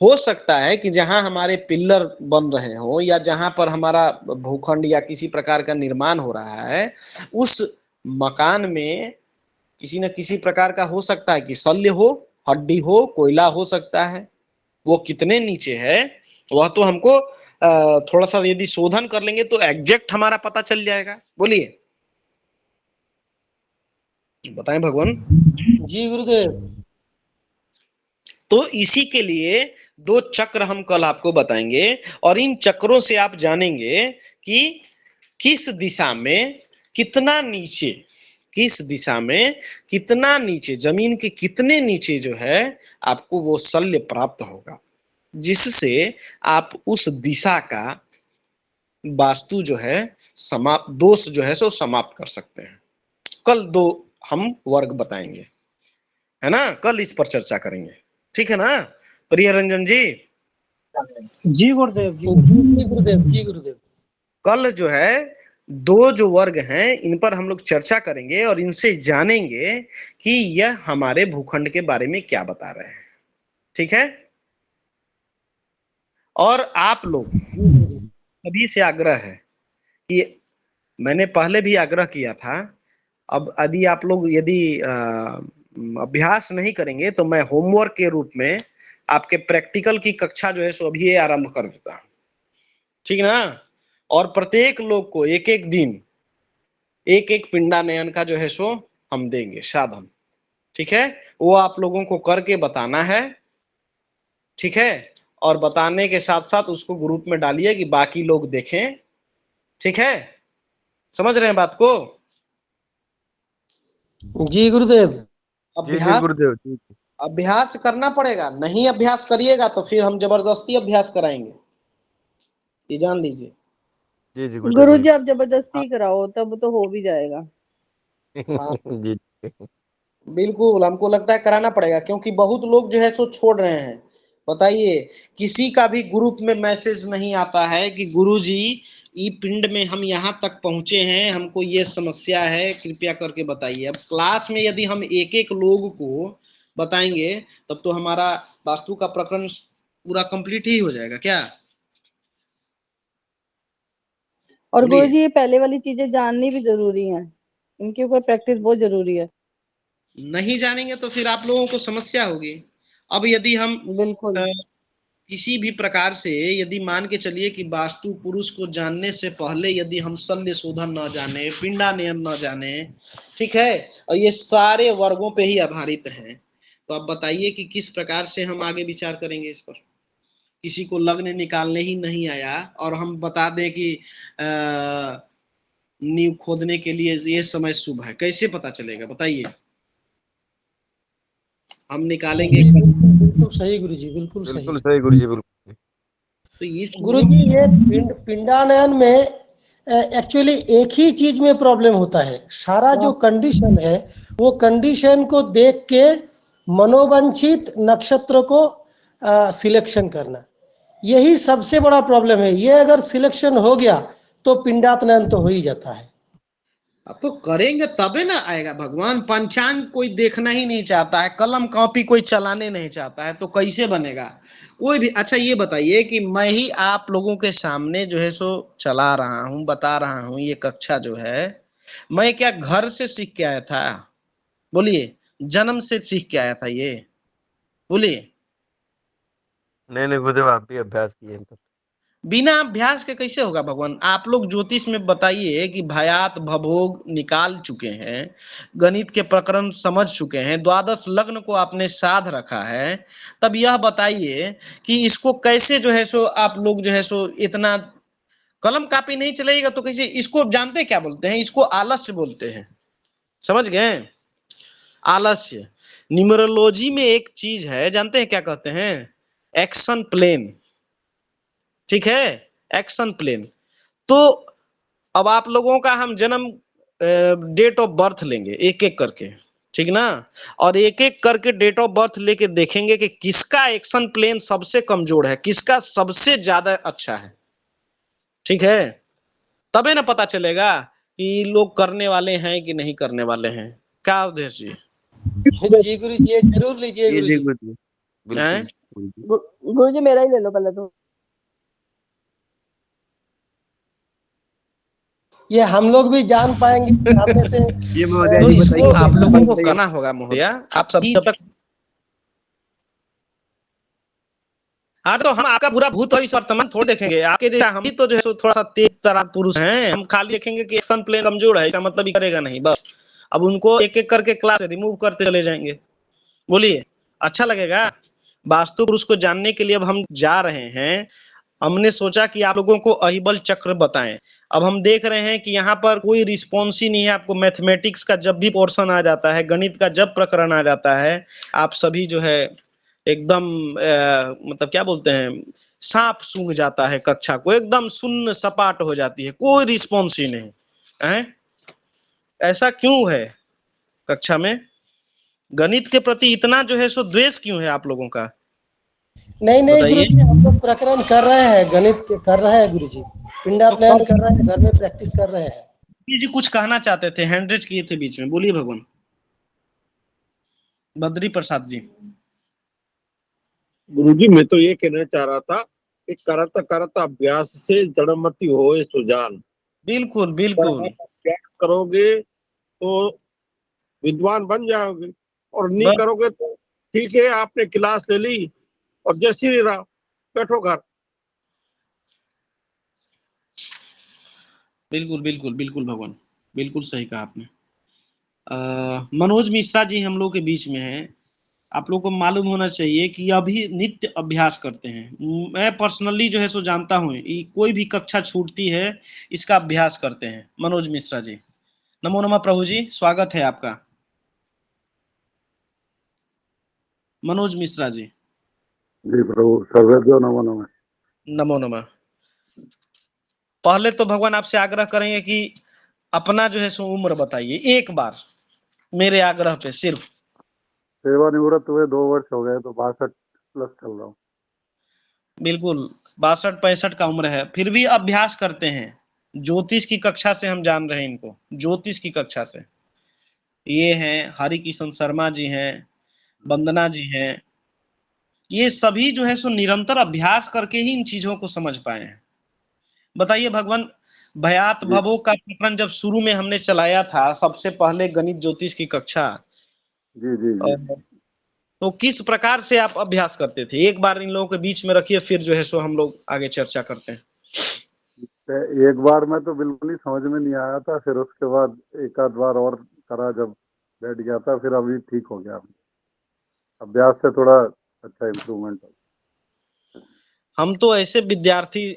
हो सकता है कि जहां हमारे पिल्लर बन रहे हो या जहां पर हमारा भूखंड या किसी प्रकार का निर्माण हो रहा है, उस मकान में किसी न किसी प्रकार का हो सकता है कि शल्य हो, हड्डी हो, कोयला हो सकता है। वो कितने नीचे है वह तो हमको थोड़ा सा यदि शोधन कर लेंगे तो एग्जैक्ट हमारा पता चल जाएगा। बोलिए, बताएं भगवान। जी गुरुदेव। तो इसी के लिए 2 चक्र हम कल आपको बताएंगे और इन चक्रों से आप जानेंगे कि किस दिशा में कितना नीचे, किस दिशा में कितना नीचे, जमीन के कितने नीचे जो है आपको वो शल्य प्राप्त होगा, जिससे आप उस दिशा का वास्तु जो है समाप्त, दोष जो है सो समाप्त कर सकते हैं। कल 2 हम वर्ग बताएंगे, है ना, कल इस पर चर्चा करेंगे, ठीक है ना प्रिय रंजन जी? जी गुरुदेव, जी गुरुदेव, जी गुरुदेव। कल जो है 2 जो वर्ग हैं इन पर हम लोग चर्चा करेंगे और इनसे जानेंगे कि यह हमारे भूखंड के बारे में क्या बता रहे हैं, ठीक है? और आप लोग सभी से आग्रह है कि मैंने पहले भी आग्रह किया था, अब यदि आप लोग यदि अभ्यास नहीं करेंगे तो मैं होमवर्क के रूप में आपके प्रैक्टिकल की कक्षा जो है सो अभी आरंभ कर देता हूं, ठीक ना? और प्रत्येक लोग को एक एक दिन एक एक पिंडानयन का जो है सो हम देंगे साधन, ठीक है? वो आप लोगों को करके बताना है, ठीक है? और बताने के साथ साथ उसको ग्रुप में डालिए कि बाकी लोग देखें, ठीक है? समझ रहे हैं बात को? जी गुरुदेव। जी जी अभ्यास गुरुदेव, ठीक है। अभ्यास करना पड़ेगा, नहीं अभ्यास करिएगा तो फिर हम जबरदस्ती अभ्यास कराएंगे, ये जान लीजिए। जी जी गुरुदेव, गुरु जी आप जबरदस्ती कराओ तब तो हो भी जाएगा। हाँ जी बिल्कुल, हमको लगता है कराना पड़ेगा क्योंकि बहुत लोग जो है सो छोड़ रहे हैं। बताइए, किसी का भी ग्रुप में मैसेज नहीं आता है कि गुरुजी ई पिंड में हम यहाँ तक पहुंचे हैं, हमको ये समस्या है, कृपया करके बताइए। अब क्लास में यदि हम एक एक लोग को बताएंगे तब तो हमारा वास्तु का प्रकरण पूरा कंप्लीट ही हो जाएगा क्या? और गुरु बोलिए। जी ये पहले वाली चीजें जाननी भी जरूरी है, इनके ऊपर प्रैक्टिस बहुत जरूरी है। नहीं जानेंगे तो फिर आप लोगों को समस्या होगी। अब यदि हम बिल्कुल। किसी भी प्रकार से यदि मान के चलिए कि वास्तु पुरुष को जानने से पहले यदि हम शल्य शोधन न जाने, पिंडानयन न जाने, ठीक है, और ये सारे वर्गों पे ही आधारित हैं, तो आप बताइए कि किस प्रकार से हम आगे विचार करेंगे इस पर। किसी को लग्न निकालने ही नहीं आया और हम बता दें कि नींव खोदने के लिए ये समय शुभ है, कैसे पता चलेगा बताइए? हम निकालेंगे बिल्कुल सही गुरु जी, बिल्कुल सही। बिल्कुल सही गुरुजी, बिल्कुल। तो ये गुरु जी ये पिंडानयन में एक्चुअली एक ही चीज में प्रॉब्लम होता है। सारा जो कंडीशन है वो कंडीशन को देख के मनोवांछित नक्षत्र को सिलेक्शन करना, यही सबसे बड़ा प्रॉब्लम है। ये अगर सिलेक्शन हो गया तो पिंडातनयन तो हो ही जाता है। अब तो करेंगे तबे ना आएगा भगवान। पंचांग कोई देखना ही नहीं चाहता है, कलम कॉपी कोई चलाने नहीं चाहता है, तो कैसे बनेगा कोई भी? अच्छा ये बताइए कि मैं ही आप लोगों के सामने जो है सो चला रहा हूँ, बता रहा हूँ, ये कक्षा जो है मैं क्या घर से सीख के आया था? बोलिए, जन्म से सीख के आया था ये? बोलिए, नहीं नहीं गुरुदेव, आप भी अभ्यास किए हैं तो। बिना अभ्यास के कैसे होगा भगवान? आप लोग ज्योतिष में बताइए कि भयात भभोग निकाल चुके हैं, गणित के प्रकरण समझ चुके हैं, द्वादश लग्न को आपने साध रखा है, तब यह बताइए कि इसको कैसे जो है सो आप लोग जो है सो इतना कलम कापी नहीं चलेगा तो कैसे? इसको जानते क्या बोलते हैं? इसको आलस्य बोलते हैं, समझ गए? आलस्य। न्यूमरोलॉजी में एक चीज है, जानते हैं क्या कहते हैं? एक्शन प्लेन, ठीक है, एक्शन प्लेन। तो अब आप लोगों का हम जन्म डेट ऑफ बर्थ लेंगे एक एक करके, ठीक ना, और एक एक करके डेट ऑफ बर्थ लेके देखेंगे कि किसका एक्शन प्लेन सबसे कमजोर है, किसका सबसे ज्यादा अच्छा है, ठीक है? तबे ना पता चलेगा कि लोग करने वाले हैं कि नहीं करने वाले हैं। क्या उद्देश्य जी? जी गुरु जी, ये जरूर लीजिए जी गुरु जी जी। गुरुजी, हैं? गुरु जी मेरा ही ले लो पहले तो। ये हम लोग भी जान पाएंगे सामने से। ये महोदय तो जी इसको बताइए आप कैसे लोगों को बताइए। करना होगा महोदया, आप सभी जब तक। हाँ तो हम आपका पूरा भूत भविष्य वर्तमान थोड़ा देखेंगे, आपके जैसा हम भी तो जो है सो थोड़ा सा तेज तरह पुरुष हैं। हम खाली देखेंगे कि एक्शन प्लेन कमजोर है, इसका मतलब ही करेगा नहीं, बस। अब उनको एक एक करके क्लास से रिमूव करते चले जाएंगे। बोलिए, अच्छा लगेगा? वास्तु पुरुष को जानने के लिए अब हम जा रहे हैं। हमने सोचा कि आप लोगों को अहिबल चक्र बताएं। अब हम देख रहे हैं कि यहाँ पर कोई रिस्पॉन्स ही नहीं है आपको। मैथमेटिक्स का जब भी पोर्शन आ जाता है, गणित का जब प्रकरण आ जाता है, आप सभी जो है एकदम मतलब क्या बोलते हैं, सांप सूंघ जाता है कक्षा को, एकदम शून्य सपाट हो जाती है, कोई रिस्पॉन्स ही नहीं है। ऐसा क्यों है? कक्षा में गणित के प्रति इतना जो है सो द्वेष क्यों है आप लोगों का? नहीं नहीं बताइए। गुरुजी, हम लोग प्रकरण कर रहे हैं, गणित कर रहे हैं गुरुजी, पिंडास्नान कर रहे हैं, घर में प्रैक्टिस कर रहे हैं। जी कुछ कहना चाहते थे, हैंड रेज किए थे बीच में, बोलिए भगवान। बद्री प्रसाद जी। गुरुजी मैं तो ये कहना चाह रहा था कि करता करता अभ्यास से जड़मति होए सुजान। बिल्कुल बिल्कुल। अभ्यास करोगे तो विद्वान बन जाओगे, और नहीं बस करोगे तो ठीक है, आपने क्लास ले ली और जैसी नहीं रहा, बैठो घर। बिल्कुल बिल्कुल बिल्कुल भगवान, बिल्कुल सही कहा आपने। मनोज मिश्रा जी हम लोग के बीच में हैं। आप लोग को मालूम होना चाहिए कि अभी नित्य अभ्यास करते हैं। मैं पर्सनली जो है सो जानता हूँ, कोई भी कक्षा छूटती है इसका अभ्यास करते हैं। मनोज मिश्रा जी, नमो नमः प्रभु जी, स्वागत है आपका। मनोज मिश्रा जी। जी प्रभु, सर्वेभ्यो नमो नमः। नमो नमः। पहले तो भगवान आपसे आग्रह करेंगे कि अपना जो है सो उम्र बताइए एक बार, मेरे आग्रह पे सिर्फ। सेवानिवृत्त हुए 2 वर्ष हो गए, तो 62 प्लस चल रहा हूँ। बिल्कुल 62-65 का उम्र है, फिर भी अभ्यास करते हैं। ज्योतिष की कक्षा से हम जान रहे हैं इनको, ज्योतिष की कक्षा से। ये हैं हरि किशन शर्मा जी हैं, वंदना जी हैं। ये सभी जो है सो निरंतर अभ्यास करके ही इन चीजों को समझ पाए हैं। बताइए भगवान, भयात भवो का प्रकरण जब शुरू में हमने चलाया था, सबसे पहले गणित ज्योतिष की कक्षा, जी जी जी। तो किस प्रकार से आप अभ्यास करते थे? एक बार इन लोगों के बीच में रखिए, फिर जो है सो हम लोग आगे चर्चा करते हैं। एक बार में तो बिल्कुल ही समझ में नहीं आया था, फिर उसके बाद एक आध बार और करा, जब बैठ गया था, फिर अभी ठीक हो गया। अभ्यास से थोड़ा अच्छा इम्प्रूवमेंट हो। हम तो ऐसे विद्यार्थी,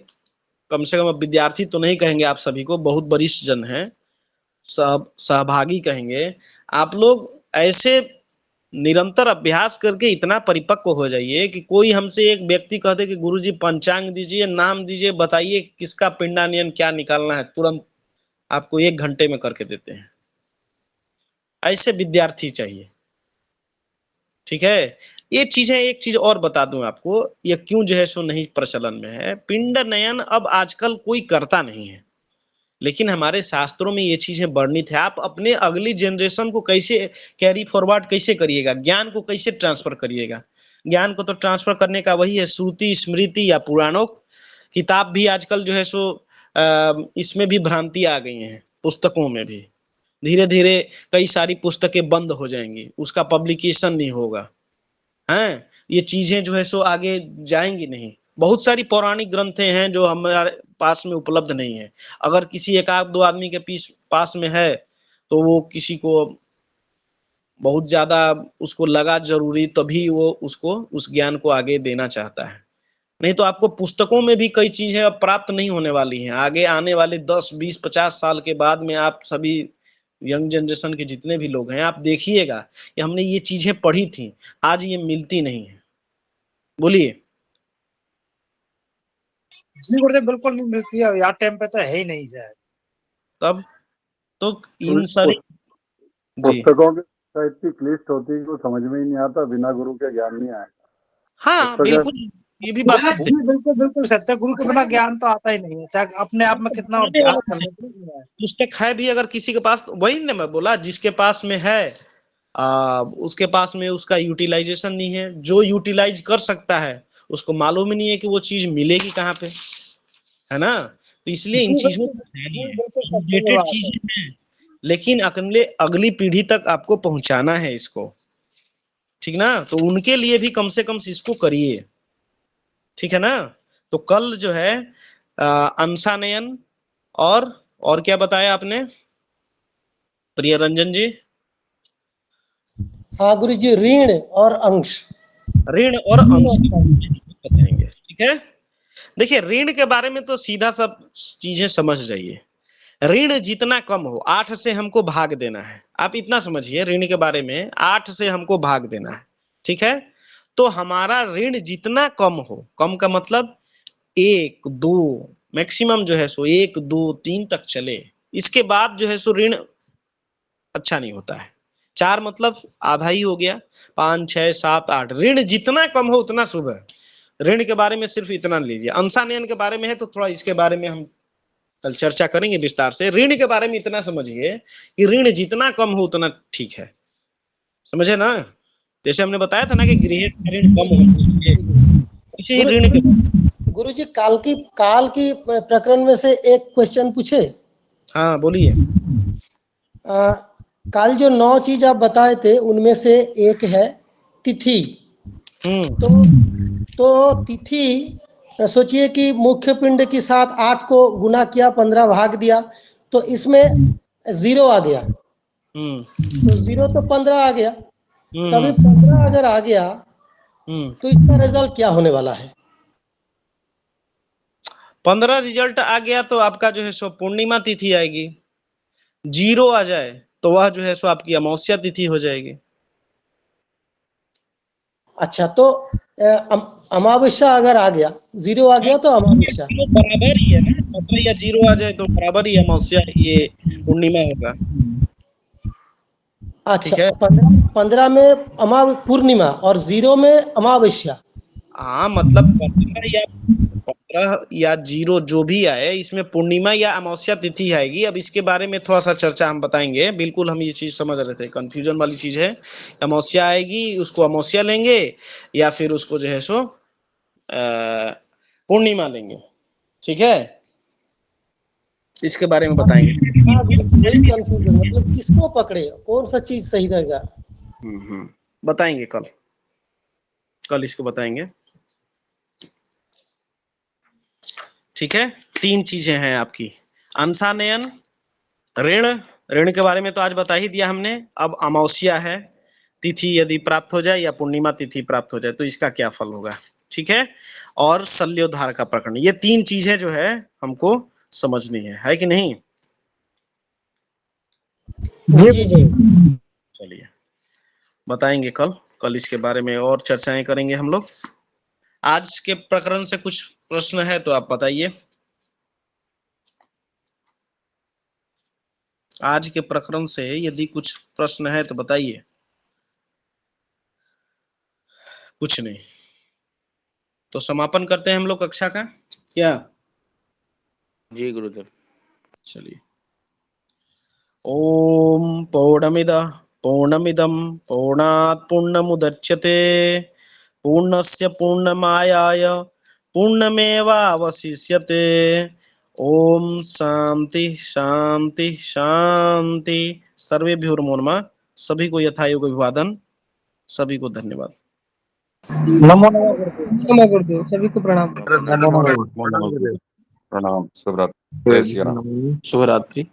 कम से कम अब विद्यार्थी तो नहीं कहेंगे आप सभी को, बहुत वरिष्ठ जन हैं, सब सहभागी कहेंगे। आप लोग ऐसे निरंतर अभ्यास करके इतना परिपक्व हो जाइए कि कोई हमसे एक व्यक्ति कहते कि गुरुजी पंचांग दीजिए, नाम दीजिए, बताइए किसका पिंडानियन क्या निकालना है, तुरंत आपको 1 घंटे में करके देते हैं। ऐसे विद्यार्थी चाहिए, ठीक है। ये चीजें, एक चीज और बता दूं आपको, ये क्यों जो है सो नहीं प्रचलन में है। पिंड नयन अब आजकल कोई करता नहीं है, लेकिन हमारे शास्त्रों में ये चीजें वर्णित है। आप अपने अगली जनरेशन को कैसे कैरी फॉरवर्ड कैसे करिएगा, ज्ञान को कैसे ट्रांसफर करिएगा? ज्ञान को तो ट्रांसफर करने का वही है, श्रुति स्मृति या पुराणों। किताब भी आजकल जो है सो इसमें भी भ्रांति आ गई हैं, पुस्तकों में भी। धीरे धीरे कई सारी पुस्तकें बंद हो जाएंगी, उसका पब्लिकेशन नहीं होगा, हैं। ये चीजें जो है सो आगे जाएंगी नहीं। बहुत सारी पौराणिक ग्रंथें हैं जो हमारे पास में उपलब्ध नहीं है। अगर किसी एक आध दो आदमी के पास में है, तो वो किसी को बहुत ज्यादा उसको लगा जरूरी, तभी वो उसको उस ज्ञान को आगे देना चाहता है। नहीं तो आपको पुस्तकों में भी कई चीजें अब प्राप्त नहीं होने वाली हैं। आगे आने वाले 10, 20, 50 साल के बाद में आप सभी यंग जनरेशन के जितने भी लोग हैं, आप देखिएगा कि हमने ये चीजें पढ़ी थी, आज ये मिलती नहीं है। बोलिए। जी गुरुदेव, बिल्कुल नहीं मिलती है यार, टाइम पे तो है ही नहीं शायद। तब तो इन सारी पुस्तकों की इतनी क्लिष्ट होती है कि समझ में ही नहीं आता, बिना गुरु के ज्ञान नहीं आएगा। हाँ बिल्कुल, ये भी बात सत्य है। बिल्कुल बिल्कुल सत्य, गुरु के बिना ज्ञान तो आता ही नहीं है, चाहे अपने आप में कितना अभ्यास कर ले। पुस्तक है भी अगर किसी के पास, तो वही ना मैं बोला, जिसके पास में है उसके पास में उसका यूटिलाइजेशन नहीं है। जो यूटिलाइज कर सकता है उसको मालूम ही नहीं है कि वो चीज मिलेगी कहाँ पे, है ना। तो इसलिए इन चीजों को अपडेटेड चीजें हैं, लेकिन अगली पीढ़ी तक आपको पहुंचाना है इसको, ठीक ना। तो उनके लिए भी कम से कम इसको करिए, ठीक है ना। तो कल जो है अंशानयन और क्या बताया आपने प्रिय रंजन जी? हाँ गुरु जी, ऋण और अंश। ऋण और अंश बताएंगे, ठीक है। देखिए ऋण के बारे में तो सीधा सब चीजें समझ जाइए। ऋण जितना कम हो, 8 से हमको भाग देना है, आप इतना समझिए। ऋण के बारे में 8 से हमको भाग देना है, ठीक है। तो हमारा ऋण जितना कम हो, कम का मतलब 1 2 मैक्सिमम जो है सो 1 2 3 तक चले, इसके बाद जो है सो ऋण अच्छा नहीं होता है। 4 मतलब आधा ही हो गया, 5 6 7 8, ऋण जितना कम हो उतना शुभ है। ऋण के बारे में सिर्फ इतना लीजिए। अंशानयन के बारे में है तो थोड़ा इसके बारे में हम कल चर्चा करेंगे विस्तार से। ऋण के बारे में इतना समझिए कि ऋण जितना कम हो उतना ठीक है, समझे ना। जैसे हमने बताया था ना कि गृह ऋण कम होना चाहिए, इसे ही ऋण के। गुरु जी, काल की प्रकरण में से एक क्वेश्चन पूछे? हाँ बोलिए। कल जो 9 चीज आप बताए थे उनमें से एक है तिथि। तो तिथि, सोचिए कि मुख्य पिंड के साथ 8 को गुना किया, 15 भाग दिया, तो इसमें 0 आ गया। तो 0 तो 15 आ गया। तभी 15 अगर आ गया तो इसका रिजल्ट क्या होने वाला है? 15 रिजल्ट आ गया तो आपका जो है सो पूर्णिमा तिथि आएगी। 0 आ जाए तो वह जो है सो आपकी अमावस्या तिथि हो जाएगी। अच्छा, तो अमावस्या अगर आ गया, 0 आ गया तो अमावस्या बराबर ही है ना, मतलब या 0 आ जाए तो बराबर ही अमावस्या ये पूर्णिमा होगा। अच्छा, 15 में पूर्णिमा और 0 में अमावस्या। हाँ मतलब 15 या 0 जो भी आए, इसमें पूर्णिमा या अमावस्या तिथि आएगी। अब इसके बारे में थोड़ा सा चर्चा हम बताएंगे। बिल्कुल हम ये चीज समझ रहे थे, कंफ्यूजन वाली चीज है। अमावस्या आएगी, उसको अमावस्या लेंगे या फिर उसको जो है सो पूर्णिमा लेंगे, ठीक है। इसके बारे में बताएंगे। कंफ्यूजन मतलब किसको पकड़े, कौन सा चीज सही रहेगा? बताएंगे कल इसको बताएंगे, ठीक है। 3 चीजें हैं आपकी, अंशानयन, ऋण के बारे में तो आज बता ही दिया हमने। अब अमावस्या है, तिथि यदि प्राप्त हो जाए या पूर्णिमा तिथि प्राप्त हो जाए तो इसका क्या फल होगा, ठीक है। और शल्योद्धार का प्रकरण, ये 3 चीजें जो है हमको समझनी है कि नहीं? चलिए बताएंगे कल इसके बारे में और चर्चाएं करेंगे हम लोग। आज के प्रकरण से कुछ प्रश्न है तो आप बताइए। आज के प्रकरण से यदि कुछ प्रश्न है तो बताइए। कुछ नहीं तो समापन करते हैं हम लोग कक्षा का, क्या? जी गुरुदेव। चलिए, ओम पूर्णमिदं पूर्णात् पूर्णमुदच्यते पूर्णस्य पूर्णमायाय पूर्णमेवावशिष्यते। ओम शांति शांति शांति। सर्वेभ्यो नमो नमः। सभी को यथायोग्य अभिवादन, सभी को धन्यवाद। नमो नमः गुरुदेव, सभी को प्रणाम। प्रणाम। शुभ रात्रि। शुभ रात्रि।